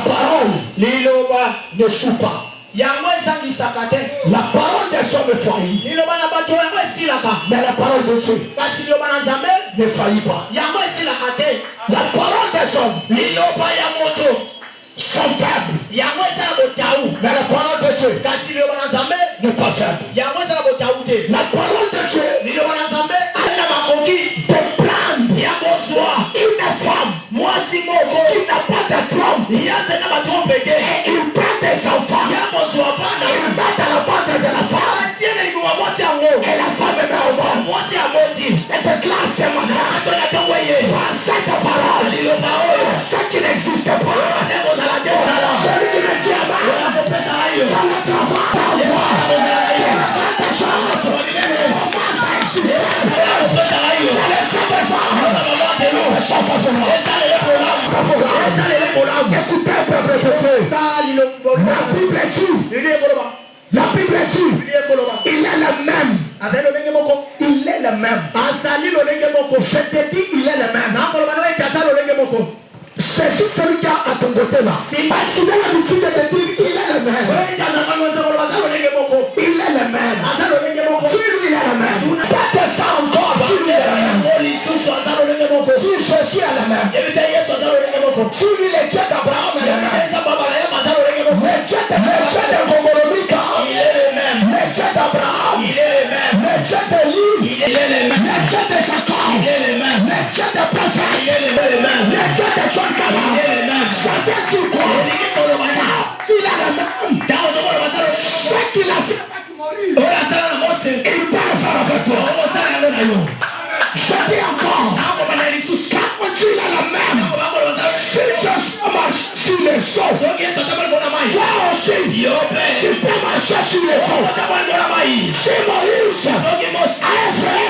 parole n'échoue pas. La parole des hommes faillit, mais la parole de Dieu ne faillit pas. La parole des hommes sont faibles, mais la parole de Dieu n'est pas faible. La parole de Dieu de prendre une femme qui n'a pas de trompe et il prend des enfants, il met dans la ventre de la femme et la femme met au monde et déclare ce matin par cette parole ce qui n'existe pas, celui qui me dit dans le travail, écoutez, peuple de Dieu. La Bible dit, il est le même. Il est le même. Je te dis, il est le même. C'est juste celui qui a à ton côté là. Parce qu'il a l'habitude de te dire, il est le même. Il est le même. Dis-lui, il est le même. Pas que ça encore, dis-lui, il est le même. Dis, je suis le même. Dis-lui, le Dieu d'Abraham est le même. Le Dieu de Gomoromika, il est le même. Le Dieu d'Abraham, il est le même. Le Dieu d'Élie, il est le même. Le Dieu de Jacob, il est le même. Le Dieu de prophète, il est le même. Le Dieu de John Kaba, il est le même. Ça veut dire quoi? Il est le même. Ce qu'il a fait avec Moïse, il peut le faire avec toi. Je dis encore, quand Dieu est le même, si Jésus marche sur les choses, toi aussi, tu peux marcher sur les eaux. Si Moïse a effrayé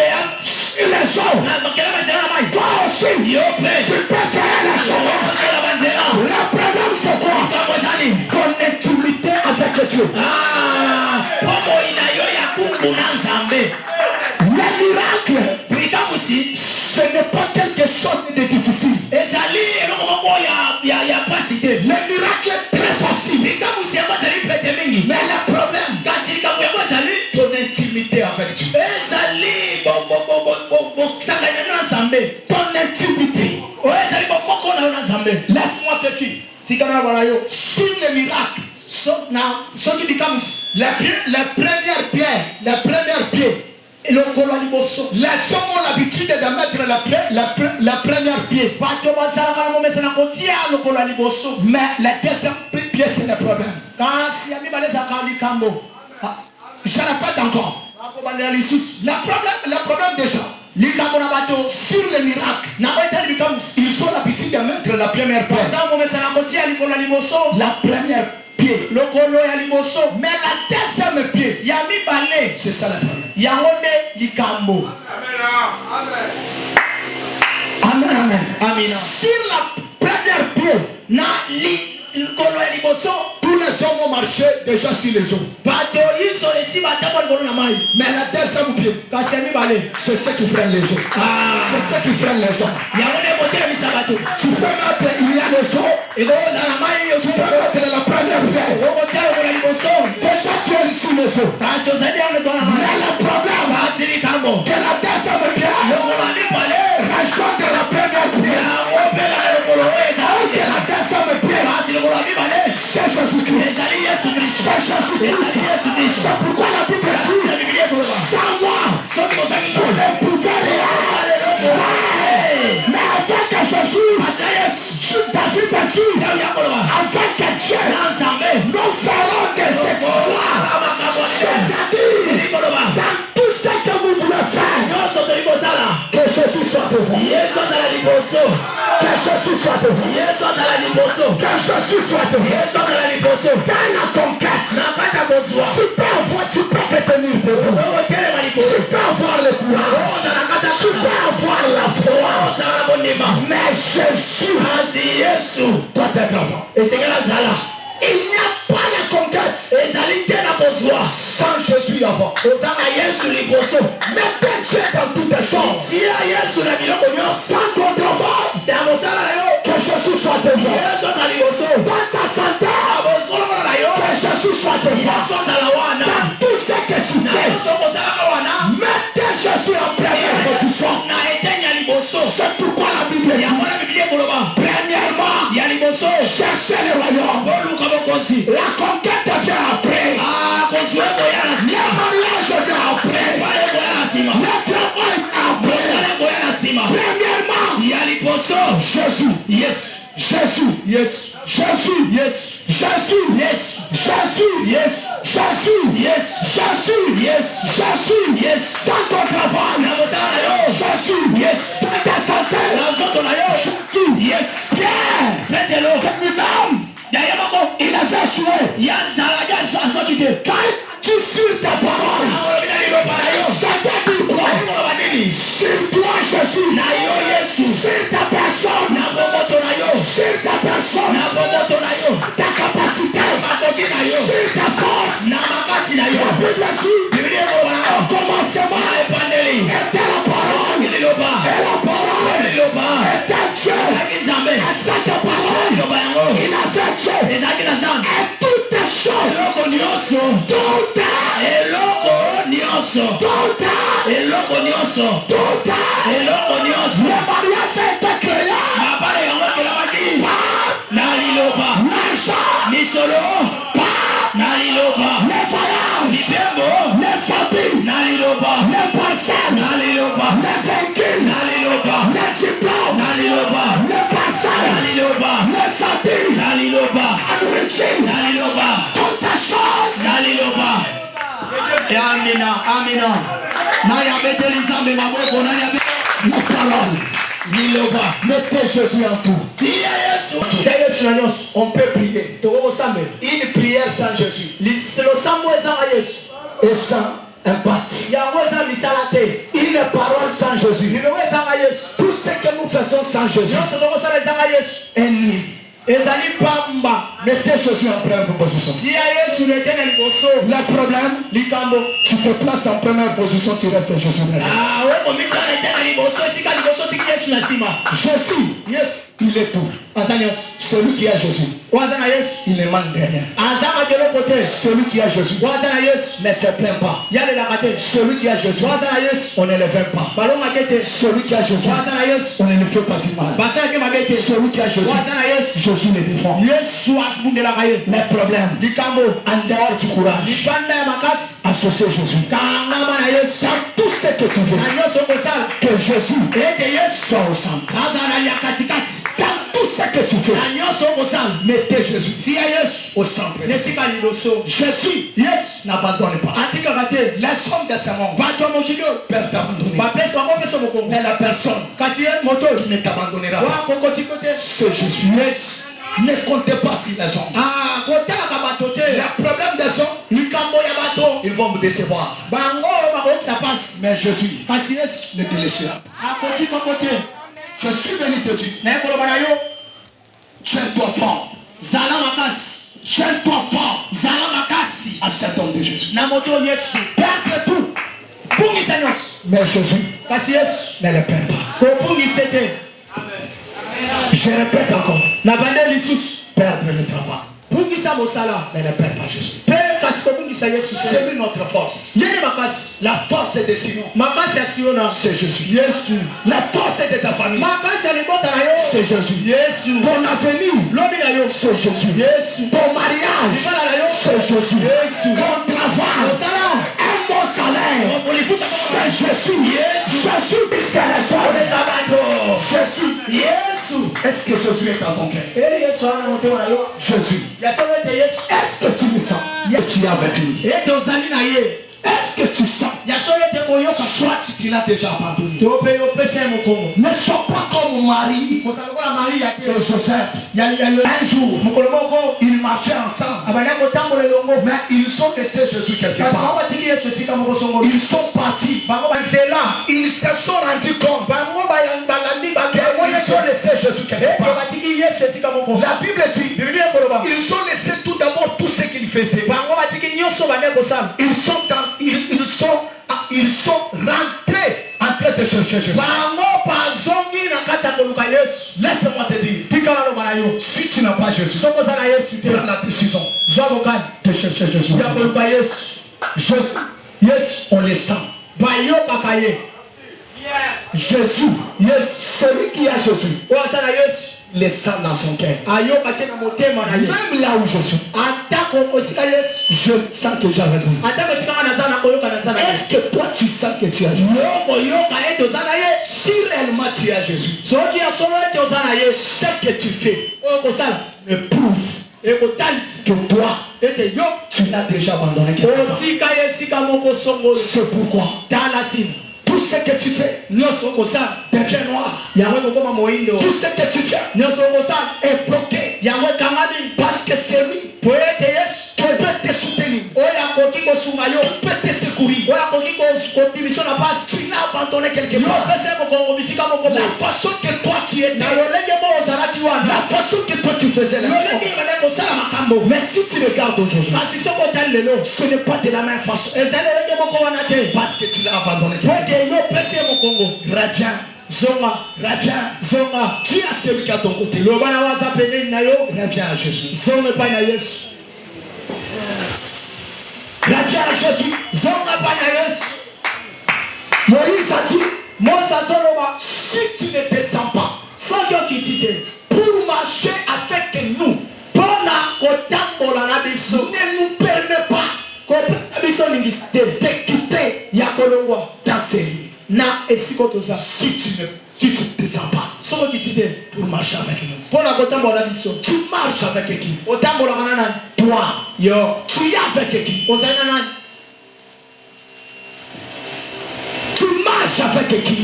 la sur les eaux, toi aussi, tu peux faire la chose. Le problème c'est quoi? Ton intimité avec Dieu. Les miracles, ce n'est pas quelque chose de difficile. Les miracles est très facile. Mais le problème, ton intimité avec Dieu. Ton intimité. Laisse-moi te dire. Sur les miracles, la première pierre, les hommes ont l'habitude de mettre la première pierre. Mais la deuxième pierre, c'est le problème. Je répète encore. Le problème déjà, sur les miracles, ils ont l'habitude de mettre la première pierre. La première pied. Mais la deuxième pied, c'est ça le problème. Amen. Amen. Amen. Sur la première pied, tous les hommes ont marché déjà sur les eaux. Mais la deuxième pied, c'est ce qui freine les eaux. C'est ce qui freine les hommes. Tu peux mettre, il y a les eaux. Tu peux mettre la première pied. Déjà tu es sur les eaux. Mais le problème, que la deuxième pied rejoindre la première pied. Que la deuxième pied, c'est Jésus-Christ. C'est Jésus-Christ. C'est pourquoi la Bible dit, sans moi, vous ne pouvez rien. Mais avec Jésus, David a dit, avec Dieu, nous ferons des exploits. C'est-à-dire, dans tout ce que vous voulez faire, que Jésus soit devant. Que Jésus soit devant. Que Jésus soit devant. Dans la conquête, tu peux te tenir debout. Tu peux avoir le courage. Tu peux avoir la foi. Mais Jésus doit être avant. Il n'y a pas la conquête sans Jésus avant. Mettez Dieu dans toutes les choses. Sans ton travail, que Jésus soit devant. Dans ta santé, que Jésus soit devant. Dans tout ce que tu fais, mettez Jésus en première position. C'est pourquoi la Bible dit, premièrement, cherchez le royaume. La conquête vient après. Le mariage vient après. Le travail après. Premièrement, Jésus. Yes. Jésus. Yes. Jésus. Yes. Jésus. Yes. Jésus. Yes. Jésus. Yes. Jésus. Yes. Jésus. Yes. Dans ton travail. Jésus. Yes. Dans ta santé. Jésus. Yes. Pierre. Il a déjà joué. Quand tu sur ta parole, ça doit dire quoi? Sur toi Jésus, sur ta personne, sur ta personne, ta capacité, sur ta force. La Bible dit, au commencement était la parole, et la parole était Dieu. Et cette parole, il avait Dieu. Et toutes les choses, le mariage a été créé. L'argent, les voyages, les habits, les parcelles, les véhicules, les diplômes, les parcelles, les habits, la nourriture, toutes les choses. Amina. La parole. Mettez Jésus en tout. On peut prier. Une prière sans Jésus et sans impact. Une parole sans Jésus. Tout ce que nous faisons sans Jésus est nul. Mettez Jésus en première position. Le problème, tu te places en première position, tu restes Jésus. Jésus, il est tout. Celui qui a Jésus, il ne manque de rien. Celui qui a Jésus ne se plaint pas. Celui qui a Jésus, on ne le veut pas. Celui qui a Jésus, on ne le fait pas du mal. Celui qui a Jésus, Jésus le défend. Les problèmes, en dehors du courage, associer Jésus. C'est tout ce que tu veux. Que Jésus soit au centre. Dans tout ce que tu fais, mettez Jésus au centre. Jésus n'abandonne pas. Les hommes de ce monde peuvent t'abandonner. Mais la personne qui ne t'abandonnera pas, c'est Jésus. Ne comptez pas sur les hommes. Le problème des hommes, ils vont vous décevoir. Mais Jésus ne te laissera pas. Je suis venu te dire, tiens-toi fort. Tiens-toi fort à cet homme de Jésus. Perdre tout. Mais Jésus ne le perd pas. Je répète encore. Perdre le travail. Mais ne perd pas Jésus. C'est lui notre force. La force est de Simon. C'est Jésus. La force est de ta famille. C'est Jésus. Ton avenir, c'est Jésus. Ton mariage, c'est Jésus. Ton travail, un bon salaire, c'est Jésus. Jésus, c'est la Jésus. Est-ce que Jésus est dans ton cœur? Jésus. Est-ce que tu me sens? Tu es avec lui. Est-ce que tu sens? Soit tu l'as déjà abandonné. Ne sois pas comme Marie et Joseph. Un jour, ils marchaient ensemble. Mais ils ont laissé Jésus quelque part. Ils sont partis. Ils se sont rendus compte qu'ils ont laissé Jésus quelque part. La Bible dit, ils ont laissé tout d'abord tout ce qu'ils faisaient. Ils sont rentrés en train de chercher Jésus. Laisse-moi te dire, si tu n'as pas Jésus, prends la décision de chercher Jésus. Jésus, on le sent. Jésus, celui qui a Jésus, le sang dans son cœur. Même là où je suis, je sens que j'ai avec lui. Est-ce que toi tu sens que tu as Jésus? Si réellement tu as Jésus, ce que tu fais me prouve que toi tu l'as déjà abandonné. C'est pourquoi tout ce que tu fais devient noir. Tout ce que tu fais est bloqué. Parce que c'est lui qui peut te soutenir, qui peut te secourir. Tu l'as abandonné quelque part. La façon que toi tu étais, la façon que toi tu faisais les choses. Mais si tu regardes aujourd'hui, ce n'est pas de la même façon. Parce que tu l'as abandonné quelque part. Reviens. Tu as celui qui est à ton côté. Reviens à Jésus. Reviens à Jésus. Moïse a dit, si tu ne descends pas pour marcher avec nous, ne nous permets pas de quitter ta série. Si tu ne descends pas pour marcher avec nous, tu marches avec qui? Toi, tu es avec qui? Tu marches avec qui?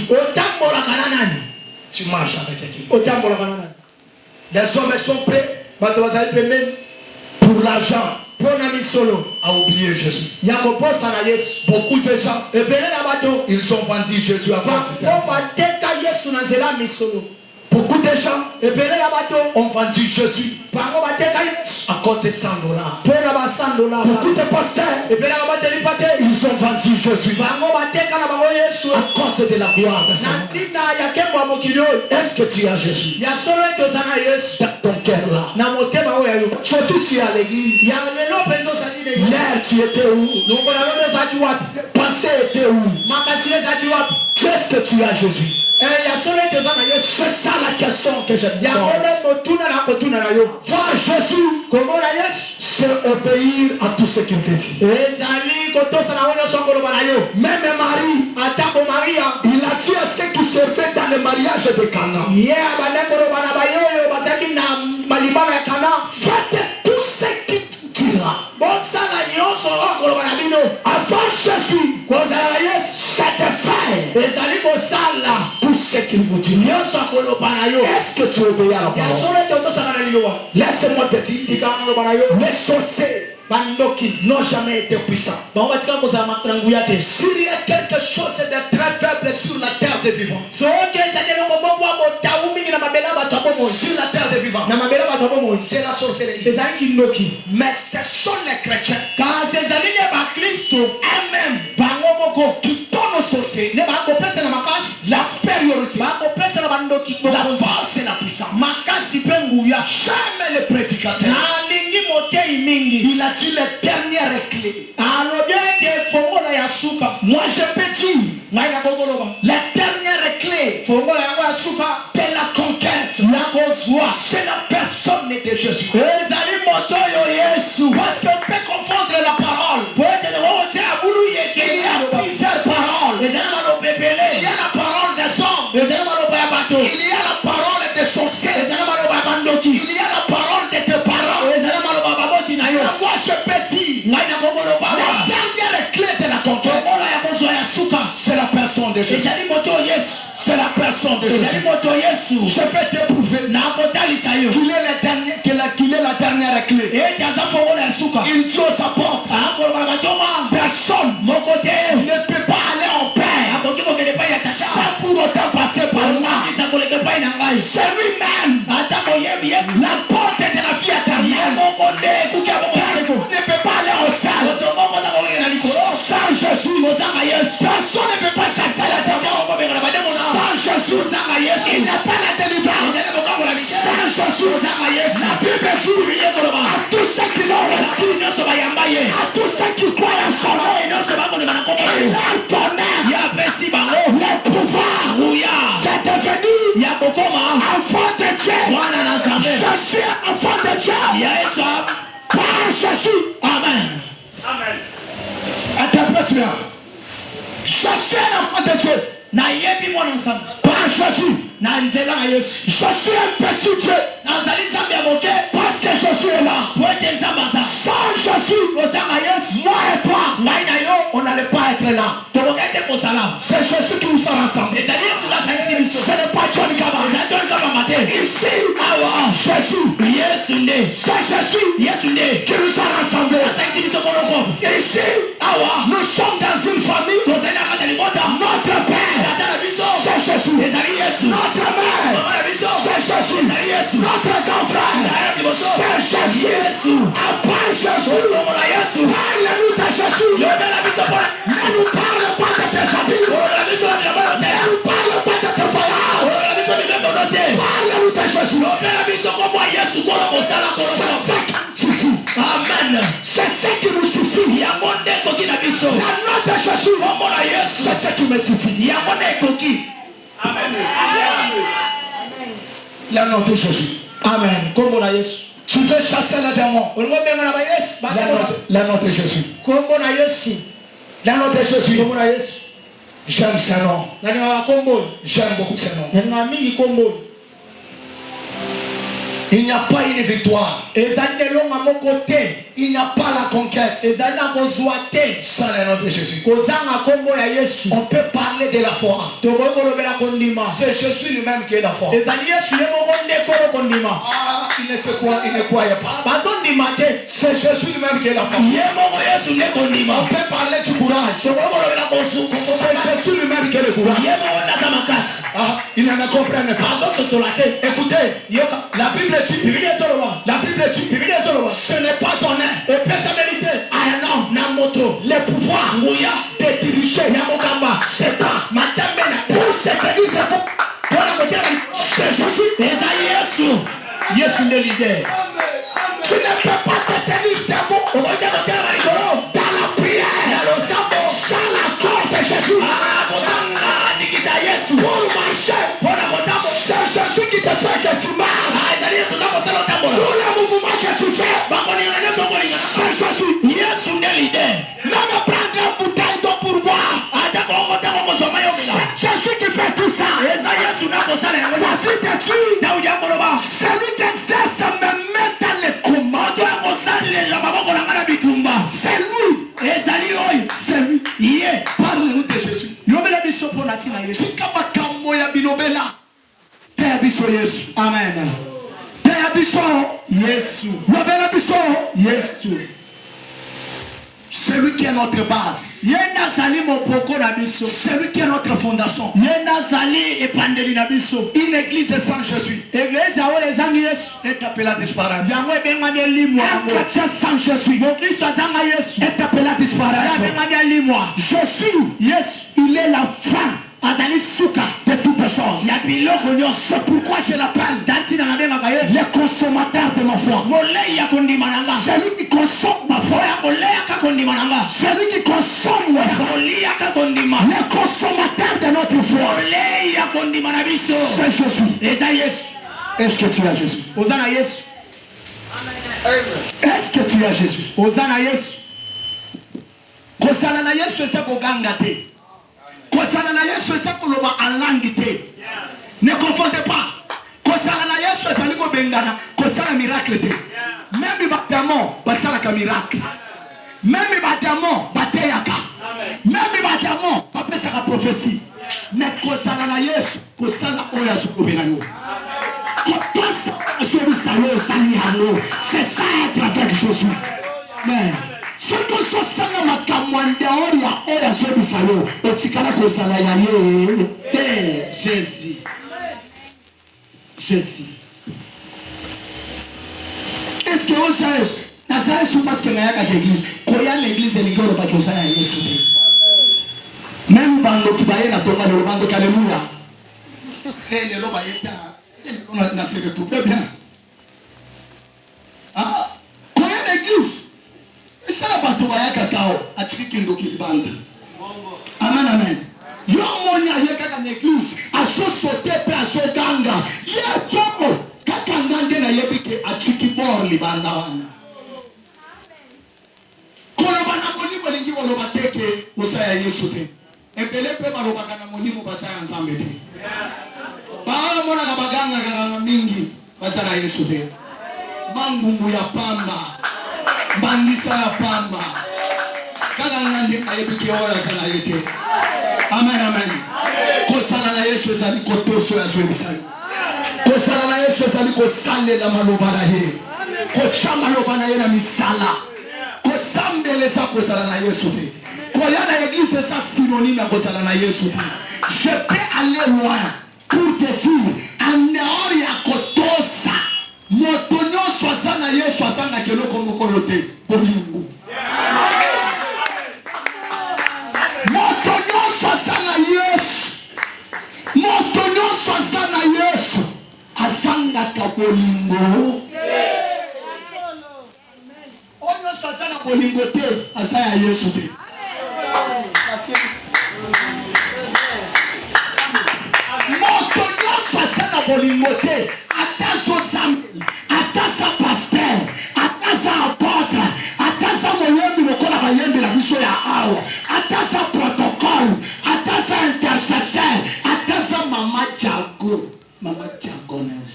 Tu marches avec qui? Les hommes sont prêts pour l'argent à oublier Jésus. Beaucoup de gens, ils ont vendu Jésus à cause de beaucoup de gens ont vendu Jésus à cause de $100. Beaucoup de pasteurs, ils ont vendu Jésus à cause de la gloire de Seigneur. Est-ce que tu as Jésus dans ton cœur là? Surtout tu es à l'église. Hier tu étais où? Passé était où? Qu'est-ce que tu as Jésus? C'est ça la question que je te pose. Voir Jésus, c'est obéir à tout ce qu'il te dit. Même Marie, il a dit à ceux qui servaient dans le mariage de Cana, faites tout ce qu'il dira. Avant Jésus, c'est de faire tout ce qu'il vous dit. Est-ce que tu obéis à la parole? Laisse-moi te dire, les sorciers n'ont jamais été puissants. S'il y a quelque chose de très faible sur la terre des vivants, sur la terre des vivants. C'est la sorcellerie. Mais ce sont les chrétiens eux-mêmes qui donnent aux sorciers la supériorité, la force et la puissance. Jamais le prédicateur il a dit les dernières clés. Moi je peux dire les dernières clés de la conquête, c'est la personne de Jésus. Parce qu'on peut confondre la parole. Il y a plusieurs paroles. Il y a la parole des hommes. Il y a la parole des sorciers. Il y a la parole de tes parents. Moi je peux dire la dernière clé de la conquête, c'est la personne de Jésus. C'est la personne de Jésus. Je vais t'éprouver qu'il est la dernière clé. Il dit aux apôtres, personne ne peut pas aller en paix sans pour autant passer par là. C'est lui-même la porte de la vie éternelle. Ne peut pas aller au ciel sans Jésus. Personne ne peut pas chasser la démon sans Jésus. Il n'est pas la délivrance sans Jésus. La Bible dit à tous ceux qui l'ont reçu, à tous ceux qui croient en son nom, il leur donnait le pouvoir de devenir enfant de Dieu. Je suis enfant de Dieu par Jésus. Amen. Interprète bien. Je suis un enfant de Dieu par Jésus. Je suis un petit Dieu parce que Jésus est là. Sans Jésus, moi et toi, on n'allait pas être là. C'est Jésus qui nous a rassemblés. Ce n'est pas John Kaba. Ici, Jésus, c'est Jésus qui nous a rassemblés. Ici, nous sommes dans une famille. Notre Père, c'est Jésus. Notre mère, c'est Jésus. Notre grand frère, c'est Jésus. À part Jésus, parle-nous de Jésus. Ne nous parle pas de tes habits. Ne nous parle pas de tes voyages. Parle-nous de Jésus. Amen. C'est ce qui nous suffit. La nom de Jésus, c'est ce qui me suffit. Amen. La nom de Jésus. Amen. Tu veux chasser les démons. La nom de Jésus. La nom de Jésus. J'aime ce nom. J'aime beaucoup ce nom. Il n'y a pas une victoire. Il n'y a pas la conquête sans le nom de Jésus. On peut parler de la foi. C'est Jésus lui-même qui est la foi. Il ne croyait pas. C'est Jésus lui-même qui est la foi. On peut parler du courage. C'est Jésus lui-même qui est le courage. Il ne comprennent pas. Écoutez, la Bible dit, ce n'est pas donné à un homme le pouvoir de diriger. C'est pas pour se tenir debout. C'est Jésus. Tu ne peux pas te tenir debout dans la prière sans la corde de Jésus. Pour marcher, c'est Jésus qui te fait que tu marches. Tout le mouvement que tu fais, c'est Jésus. Même prendre une bouteille d'eau pour boire, c'est Jésus qui fait tout ça. Voici de Dieu, celui qui exerce me met dans les commandes. C'est lui. C'est lui. Parle-nous de Jésus. Amen. C'est lui qui est notre base. C'est lui qui est notre fondation. Une église sans Jésus est appelée à disparaître. Un chrétien sans Jésus est appelé à disparaître. Jésus, il est la fin de toutes choses. C'est pourquoi je l'appelle le consommateur de ma foi. C'est lui qui consomme ma foi. C'est lui qui consomme ma foi. Le consommateur de notre foi. C'est Jésus. Est-ce que tu as Jésus? Est-ce que tu as Jésus? Kosalana Yesu eza koganga te. Kosalana Yesu eza koloba alangi te. Ne confondez pas. Kosalana Yesu eza liko bengana. Kosala miracle te. Même batamo basala ka miracle. Même batamo bateyaka. Même batamo bapesa ka prophétie. Ne kosalana Yesu kosala oya sokobena yo. C'est ça être avec Jésus. Mais ce que ce soit ma camande oya sobisalo otikala kosala ya ye Jésus. Est-ce que on sait na ça c'est parce que na ya l'église koya l'église eligolo ba kosala ya Yesu te. Même bando kibaye na tonga le bando alléluia. Le loba yeta on a fait tout bien. Ah, quoi l'église? Et ça va tout baya kakao, a chikindo kilibanda. Amen, amen. Yo monya yeka ka l'église, a so sauter pe a so ganga. Ye chopo, kakangande na yebike a chikibor libanda wana. Kono bana moni bolingi woloba teke usaya Yesu te. Embele pe maloba kana moni mo basaya nzambe te. Baala mona kabaganga kaganga mingi basara Yesu te. Mangumu ya pamba, mbangisa ya pamba, kaganga ndi ayebiki oya sana yete. Amen, amen. Kosala na Yesu ezali kotoso ya zwebisani. Kosala na Yesu ezali kosale la maloba na ye. Kochama maloba na ye na misala. Kosambele sa kosala na Yesu te. Koya na église ça synonyme na kosala na Yesu te. Je peux aller loin pour te dire en dehors ya kotosa motonyo sosa na Yesu asanga kelo komokolo te bolingo. Motonyo sosa na Yesu. Motonyo sosa na Yesu asanga ka bolingo. Onyo sosa na bolingo te asaya Yesu te. Motonyo sosa na bolingo te ataso sam atasa pasteur atasa apôtre atasa moyembi lokola bayembi la biso ya awa atasa protocole atasa intercesseur atasa mama jagones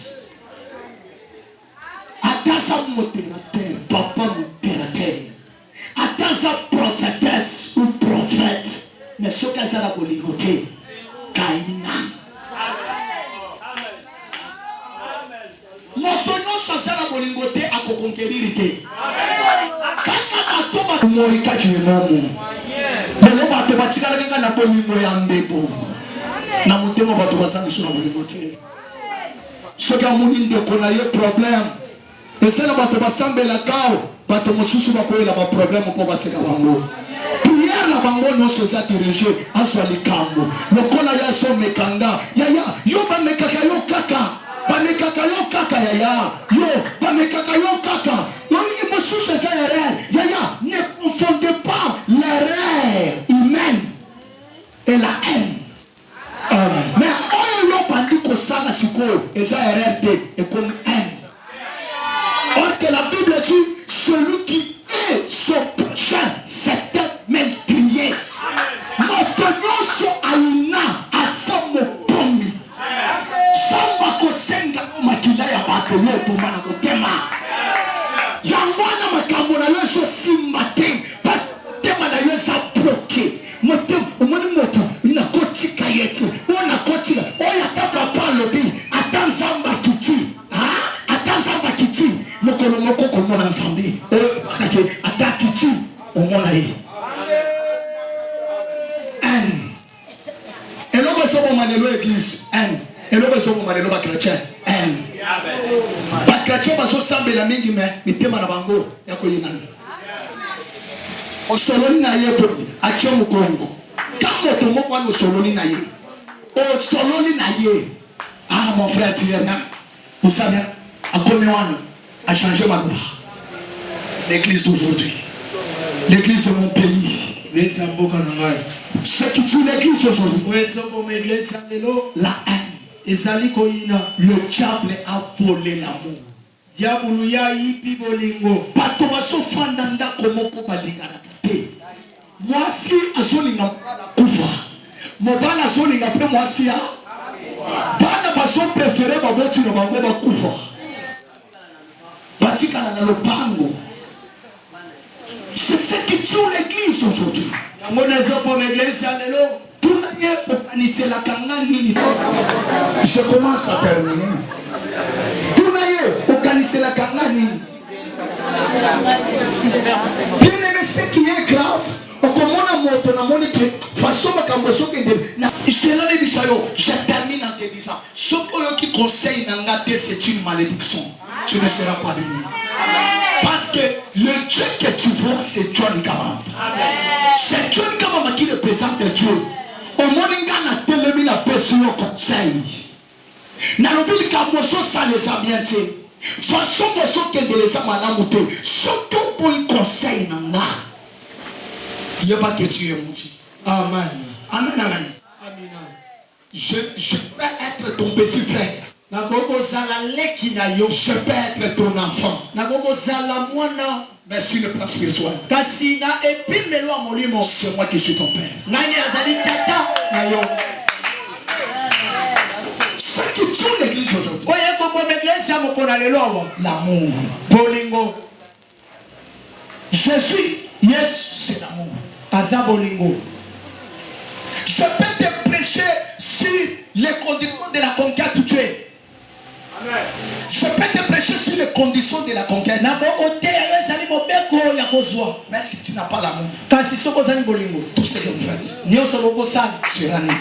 atasa modérateur papa modérateur atasa prophétesse ou prophète mais ce que ça la bolingo te kaina. Motonyo sasana bolingote akokonkeriri te. Kaka batoba moika chimomo. Lelo bato batikala kaka na bolingo ya mbebo. Na mutema bato basanga suna bolingote. Soka muni ndeko na ye problème. Esala bato basambela kao, bato mosusu bakoyela ba problème ko baseka bango. Prière la bango no sosa dirigé aswa likambo. Lokola ya so mekanga. Ya yo ba mekaka yo kaka. Bamekaka yo kaka yaya. Yo bamekaka yo kaka. Oni mosusu sa erreur. Yaya, ne confondez pas l'erreur humaine et la haine. Amen. Mais oyo yo bandi ko sala siko eza erreur te et comme haine. Or que la Bible dit celui qui est son prochain c'est un meurtrier. Motonyo so aina asamo pomi. Samba kosenga makila ya bato yo bomana motema. Yangwana makambo na yo so simate parce que tema na yo sa bloqué. Motem omoni moto na kotika yetu. Ona kotika oya tapa palobi atansamba kiti. Atansamba kiti mokolo moko komona nsambi. Akake atakiti omona ye. eloko ezoboma lelo bachrétien bachrétien bazosambela mingi me mitema na bango ya koyinana osololi na ye to atyo mukongo kama moto moko wana osololi na ye osololi na ye mon frère tu es bien vous savez à combien a changé ma vie l'église d'aujourd'hui l'église de mon pays ce qui tue l'église aujourd'hui la haine le diable a volé l'amour bato bazofanda ndako moko balingana te mwasi azolinga kufa mobali azolinga mpe mwasi ya bana bazoprefere baboti na bango bakufa batikala na lopango. C'est ce qui tue l'église aujourd'hui. Je commence à terminer. Bien aimé, ce qui est grave, je termine en te disant, ce qui conseille c'est une malédiction. Tu ne seras pas béni. Parce que le Dieu que tu vois, c'est John Gamam. C'est John Gamam qui représente Dieu. Au moninga na telemi na pesi yo conseil. Na lobili ka moso sa les ambiente. Façon moso kende les amalamu te. Surtout pour un conseil nanga. Yeba que tu es mouti. Amen. Amen, amen. Je peux être ton petit frère. Je peux être ton enfant. Mais sur le plan spirituel, c'est moi qui suis ton père. Ce qui tue l'église aujourd'hui, l'amour. Jésus, c'est l'amour. Je peux te prêcher sur les conditions de la conquête de Dieu. Je peux te prêcher sur les conditions de la conquête. Mais si tu n'as pas l'amour, tout ce que vous faites sera nul.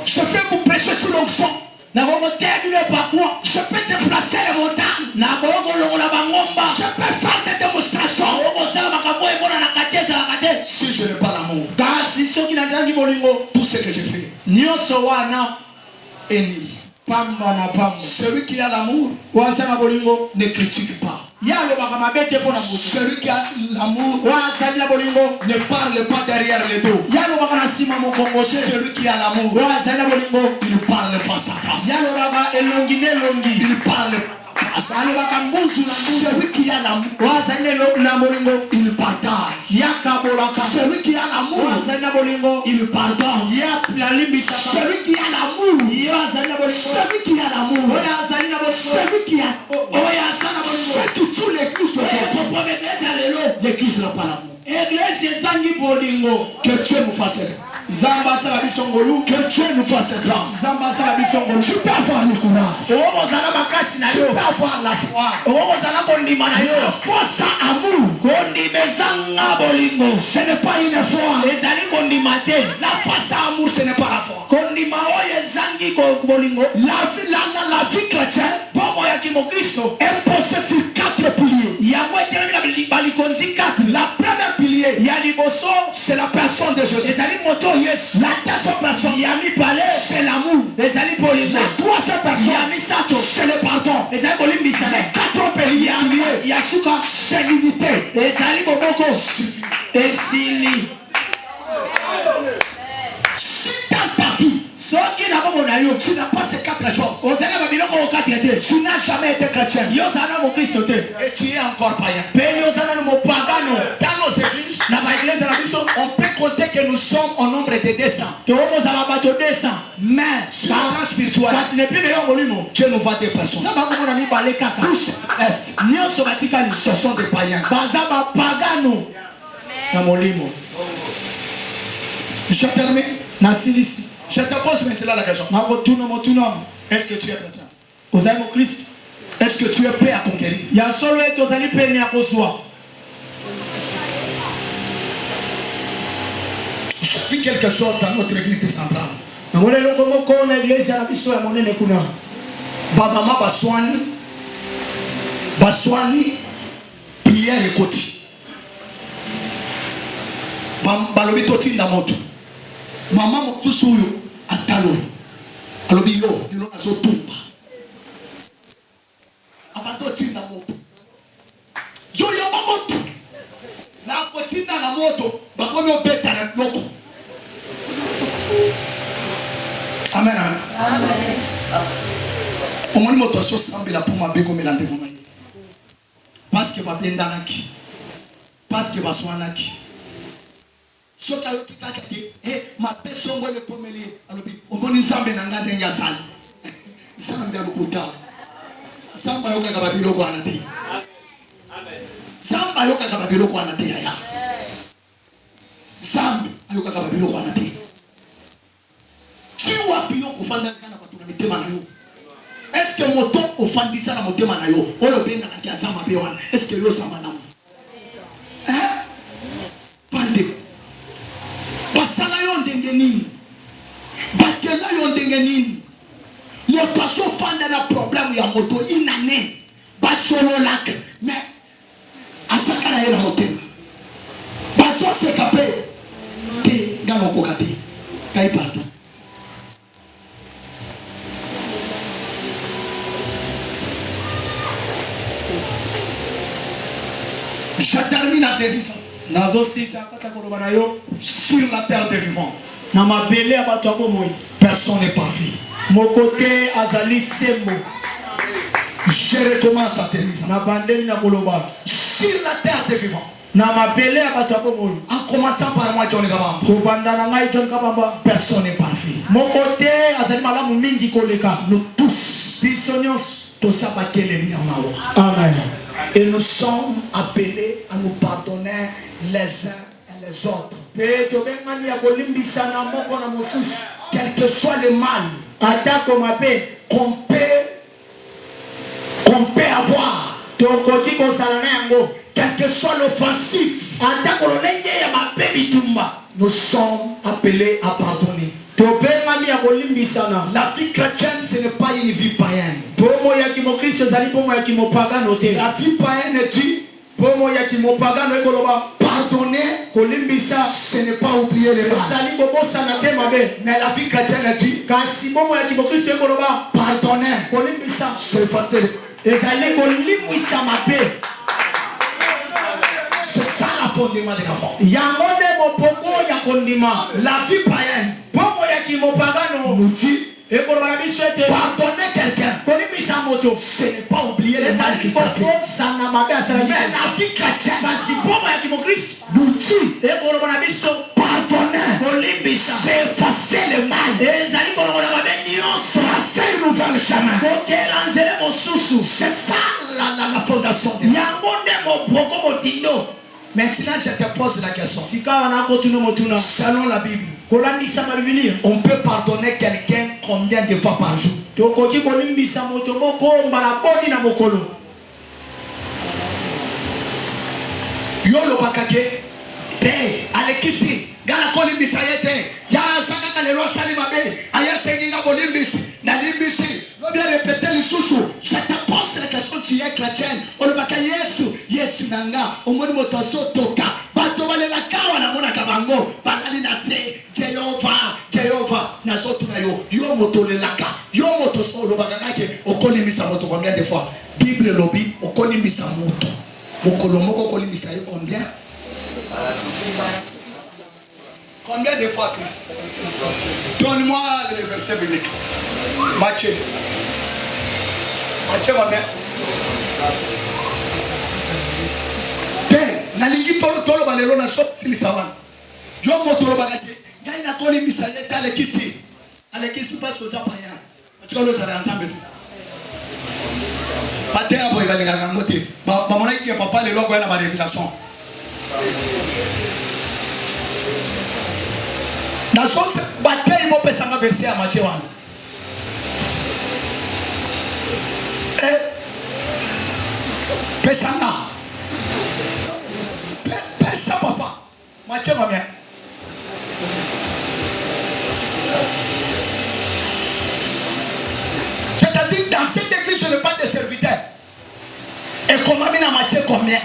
Je vais vous prêcher sur l'onction. Je peux te placer les montagnes. Je peux faire des démonstrations. Si je n'ai pas l'amour, tout ce que je fais est nul. Celui qui a l'amour ne critique pas. Celui qui a l'amour ne parle pas derrière le dos. Celui qui a l'amour, il parle face à face. Il parle celui qui a l'amour, il partage. Celui qui a l'amour, il pardonne. Celui qui a l'amour, celui qui a l'amour, celui qui a celui qui tue l'église d'aujourd'hui, l'église n'a pas l'amour. Que Dieu nous fasse grâce. Que Dieu nous fasse grâce. Tu peux avoir le courage. Tu peux avoir la foi. La foi sans amour, ce n'est pas une foi. La foi sans amour, ce n'est pas la foi. La vie chrétienne est posée sur 4 piliers. La première pilier, c'est la personne de Jésus. La deuxième personne, c'est l'amour. La troisième personne, c'est le pardon. Les 4 piliers, c'est l'unité. Si dans ta vie, tu n'as pas ces 4 choses, tu n'as jamais été chrétien et tu es encore païen. Dans nos églises, on peut compter que nous sommes au nombre de 200. Mais sur le plan spirituel, Dieu nous voit des personnes. Tous est, ce sont des païens. Je termine. Je te pose maintenant la question. Est-ce que tu es chrétien? Est-ce que tu es prêt à conquérir? J'ai vu quelque chose dans notre église décentrale. Ngone longo moko na iglesia na biso ya monene kuna. Ba mama baswani prière ekoti. Balobi totinda moto. Mama mosusu uyo atalo. Alobi yo ilo na zotumba. Abato tinda moto. Yo moto. Na kotinda na moto bakomi obeta na loko. Amen. Amen. Omoni moto so sambela pour ma beko melande mama. Parce que babenda naki. Parce que baswanaki. Soka yo kitaka ke ma pesongo le pomeli alobi omoni nzambe na ngande nya sala. Nzambe alukuta. Samba yo kaka babilo ko anate. Samba yo kaka babilo ko anate ya. Samba yo kaka babilo ko anate. Si wapi yo kufanda kana batu na mitema na yo. Est-ce que moto ofandisa na motema na yo oyo benga na kiasama be wana est-ce que yo sama na mo pande basala yo ndenge nini bakela yo ndenge nini moto aso fanda na problème ya moto inane basolo lak mais asaka na yena motema baso se kapé te ngalo kokate kai pardon. Je termine à te dire ça. Sur la terre des vivants, personne n'est parfait. Mon côté azali semo. Je recommence à te dire ça. Sur la terre des vivants, en commençant par moi John Kabamba, personne n'est parfait. Mon côté azali malamu mingi koleka. Nous tous, amen. Et nous sommes appelés à nous pardonner les uns et les autres. Quel que soit le mal qu'on peut avoir, quel que soit l'offensif, nous sommes appelés à pardonner. La vie chrétienne, ce n'est pas une vie païenne. La vie païenne dit pardonner, ce n'est pas oublier les mal. Mais la vie chrétienne dit pardonner, c'est effacer. C'est ça la fondement de la foi. La vie païenne nous dit pardonner quelqu'un, ce n'est pas oublier les mal qu'il a fait. Mais la vie chrétienne nous dit pardonner, c'est effacer le mal, tracer un nouvel chemin. C'est ça la fondation de la foi. Maintenant, je te pose la question. Selon la Bible, on peut pardonner quelqu'un combien de fois par jour? Yolo bakake te alekisi gala kolimbisa yete ya saka kalelo salima be aya senginga bolimbisi na limbisi no bien répéter les sous. Je te pose la question, tu es chrétienne, on baka Yesu nanga omoni motoso toka bato bale la kawa na mona kabango balali na se Jehova na sotu na yo moto le laka yo moto so lo baka kake okolimbisa moto combien de fois? Bible lobi okolimbisa moto mokolo moko okolimbisa yo combien? Combien de fois, Christ? Donne-moi le verset biblique. Matthieu. Matthieu va bien. Nalingi tolo balelo na sot silisawan. Yo motolo bagati. Ngai na toli misale tale kisi. Ale kisi parce que ça païen. Tu vas le savoir ensemble. Pate abo igalinga ngamote. Ba mona ki papa le logo na ba révélation. Dans son bataille mo pesanga verset à Matthieu 1. Pesanga. Pesa papa. Matthieu va bien. Dans cette église, je n'ai pas de serviteurs. Et comment il a marché combien?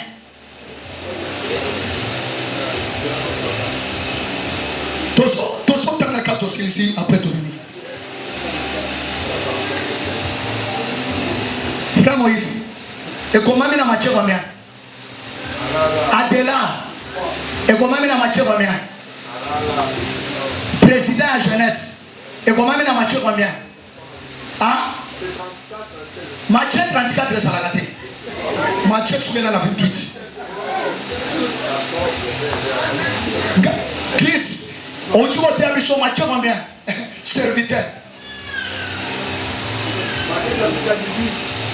Tous sont dans la carte ici après tout. Frère Moïse, et comment il a marché combien? Adela, et comment il a marché combien? Président à jeunesse, et comment il a marché combien? Ah? Marché 34 de Salagate. Marché sur la 28. Chris, on dit au terme, ils marché combien? Serviteur.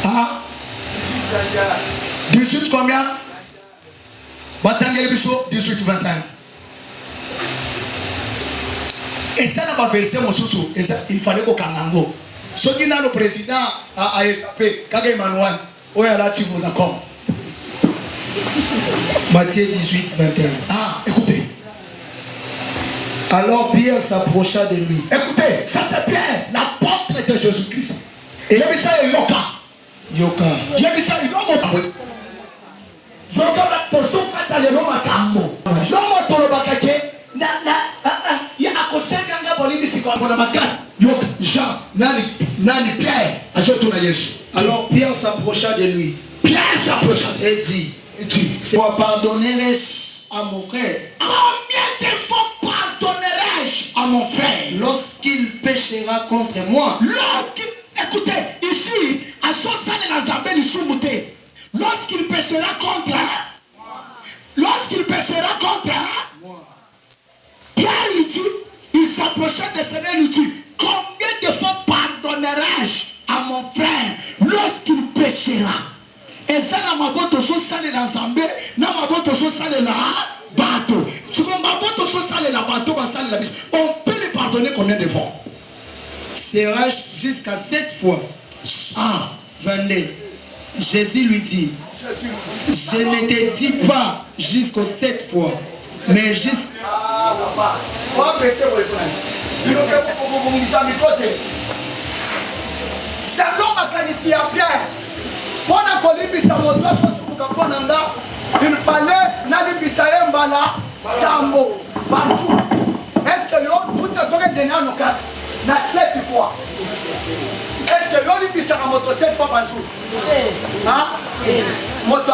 Ah? 18 combien? Batangel Bisso, 18, 21. Et ça n'a pas versé mon sous-sous. Il fallait qu'on kangango. Ce qui n'a le président a échappé. Kage Emmanuel, où est là, tu vous d'accord? Matthieu 18, 21. Ah, écoutez. Alors Pierre s'approcha de lui. Écoutez, ça c'est Pierre, l'apôtre de Jésus-Christ. Et il y a ça, il y a Yoka. il y a ça, il y a alors Pierre s'approcha de lui. Pierre s'approcha et dit, pardonnerai-je à mon frère? Combien de fois pardonnerai-je à mon frère lorsqu'il péchera contre moi? Écoutez, ici, à son salle dans Zambé, lorsqu'il péchera contre moi, Pierre lui dit, il s'approcha de Seigneur et lui dit, combien de fois pardonnerai-je à mon frère lorsqu'il péchera? Et ça, la maboto so sale dans Zambé, na maboto so sale la bateau. Tu vois, maboto so sale la bateau, on peut lui pardonner combien de fois? Sera jusqu'à 7 fois. Ah, 22. Jésus lui dit, je ne te dis pas jusqu'aux 7 fois, mais jusqu'à... Selon ma qualité à Pierre, pour la colibisa moto il fallait n'alibisa mbala sambo partout. Est-ce que tout est donné à nos cas? 7 fois. Est-ce que l'on libisa la moto 7 fois par jour? Hein? Moto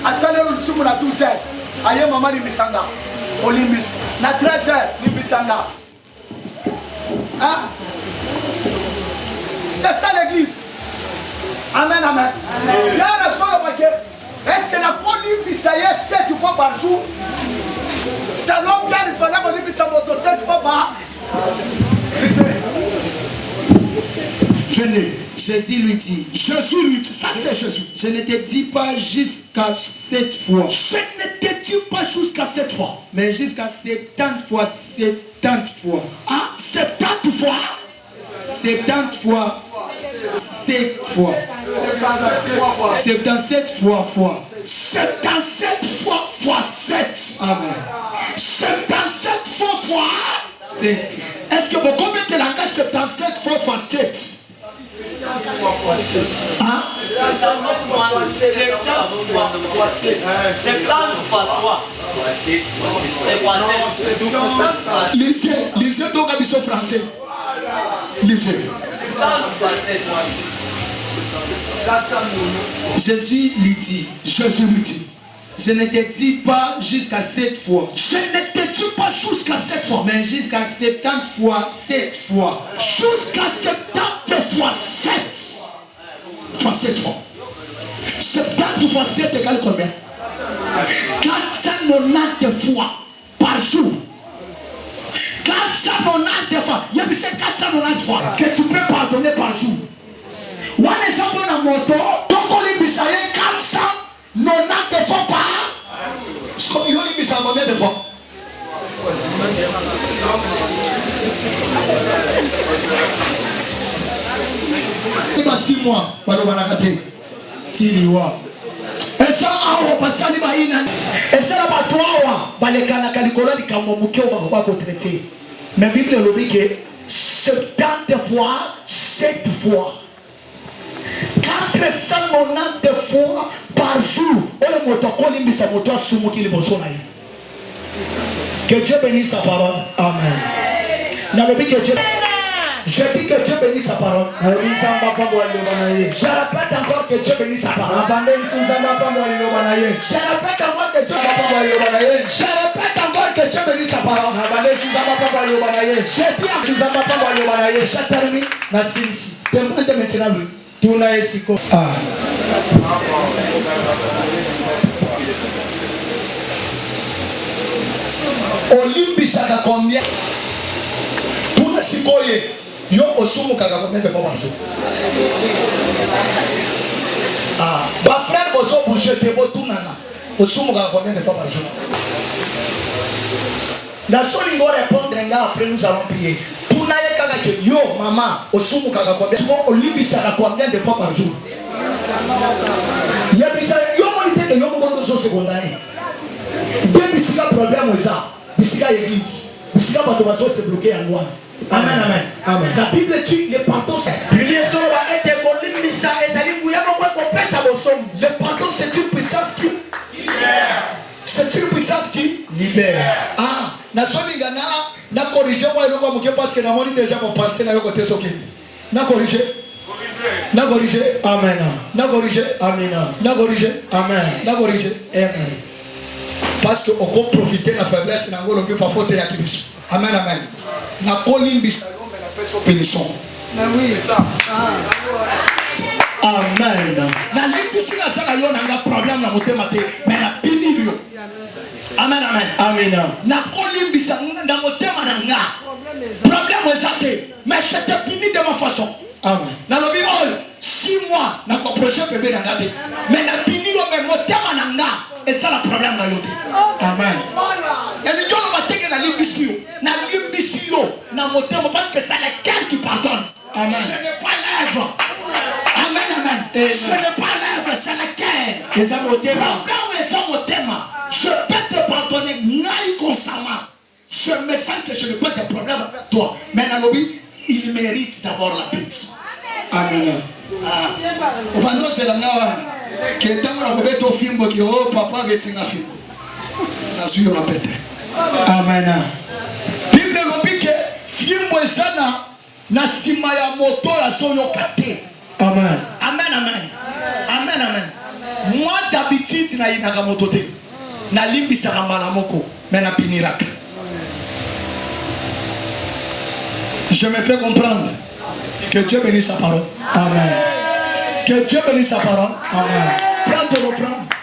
à salaire le soum la 12 heures. Aïe maman libisanga. Olimbis. Na 13 heures libisanga. Hein? C'est ça l'église. Amen, amen. Est-ce que la colline bisaye 7 fois par jour? Ça non bien, il fallait qu'on libisse sa moto 7 fois par jour. Jésus lui dit, ça c'est Jésus. Je ne te dis pas jusqu'à 7 fois. Je ne te dis pas jusqu'à 7 fois. Mais jusqu'à 70 fois, 70 fois. Ah, 70 fois. 70 fois, 7 fois. 77 fois. 77 fois 7. Amen. 77 fois 7. Est-ce que vous commettez la case 77 fois 7? Hein? 70 fois 3. Lisez donc à Bissau français. Lisez. Jésus lui dit, je ne te dis pas jusqu'à 7 fois. Je ne te dis pas jusqu'à 7 fois. Mais jusqu'à 70 fois 7 fois. Jusqu'à 70 fois 7. Fois 7 fois. 70 fois 7 égale combien? 490 fois par jour. 490 fois. Il y a 490 fois que tu peux pardonner par jour. On est ça pour la moto. Donc on lui dit 490 fois par. Il lui dit ça combien de fois? Il va 6 mois. Tiliwa. Et ça, basali baina. Et ça, la batoa, balekana kalikola di kamomuke ou bako traité. Mais Bible le dit que 70 fois, 7 fois. entre 190 fois par jour. Que Dieu bénisse sa parole. Amen. Je dis que Dieu bénisse sa parole. Je répète encore que Dieu bénisse sa parole. Je répète encore que Dieu bénisse sa parole. Je termine. Demande maintenant lui. Olimbisaka combien? Tuna sikoye. Yo osumu kaka combien de fois par jour? Ba frère bozo bouger te botunana. Osumu kaka combien de fois par jour? La seule doit répondre après nous allons prier. Tuna ye kaka ke yo maman osumu kaka combien? Olimbisaka combien de fois par jour? Yebisa yo monite ke yo mongondo zo secondaire. Debisika problème ça. Bisika église. Bisika bato bazo se bloquer en loi. Amen, amen, amen. La Bible dit les pardons. Le pardon c'est une puissance qui libère. C'est une puissance qui libère. Na somingana na corriger moi le quoi parce que na moni déjà mon pensée na yo côté soki. Na corriger. Na corriger. Amen. Na corriger. Amen. Na corriger. Amen. Na corriger. Amen. Parce que on peut profiter de la faiblesse na ngolo pe papote ya kibiso. Amen, amen. Na kolimbisa ngombe na peso pénisson. Mais oui, ça. Amen. Na limbisi na sala yo na nga problème na motema te, mais na pini yo. Amen, amen. Amen. Na kolimbisa na motema na nga. Problème ezate, mais je te puni de ma façon. Amen. Na lobi oh 6 mois na ko projet bébé na nga te, mais na pini yo mais motema na nga. Et ça le problème dans l'autre. Amen. Et les gens vont dire que na limbisio, na motema parce que c'est le cœur qui pardonne. Amen. Ce n'est pas l'œuvre. Amen, amen. Ce n'est pas l'œuvre, c'est le cœur. Et ça motema. Quand les gens motema, je peux te pardonner naï constamment. Je me sens que je n'ai pas de problème avec toi. Mais Nanobi, il mérite d'abord la bénédiction. Amen. Au bandon c'est la ngawa. Que tant qu'on a fait au film que oh papa veut tirer un film. La suite on répète. Amen. Bible nous dit que film sana na sima ya moto ya soyo kate. Amen. Amen, amen. Amen, amen. Moi d'habitude na inaka moto te. Na limbisa mala moko, mais na piniraka. Je me fais comprendre. Que Dieu bénisse sa parole. Amen. Que Dieu bénisse sa parole. Amen. Prends ton offrande.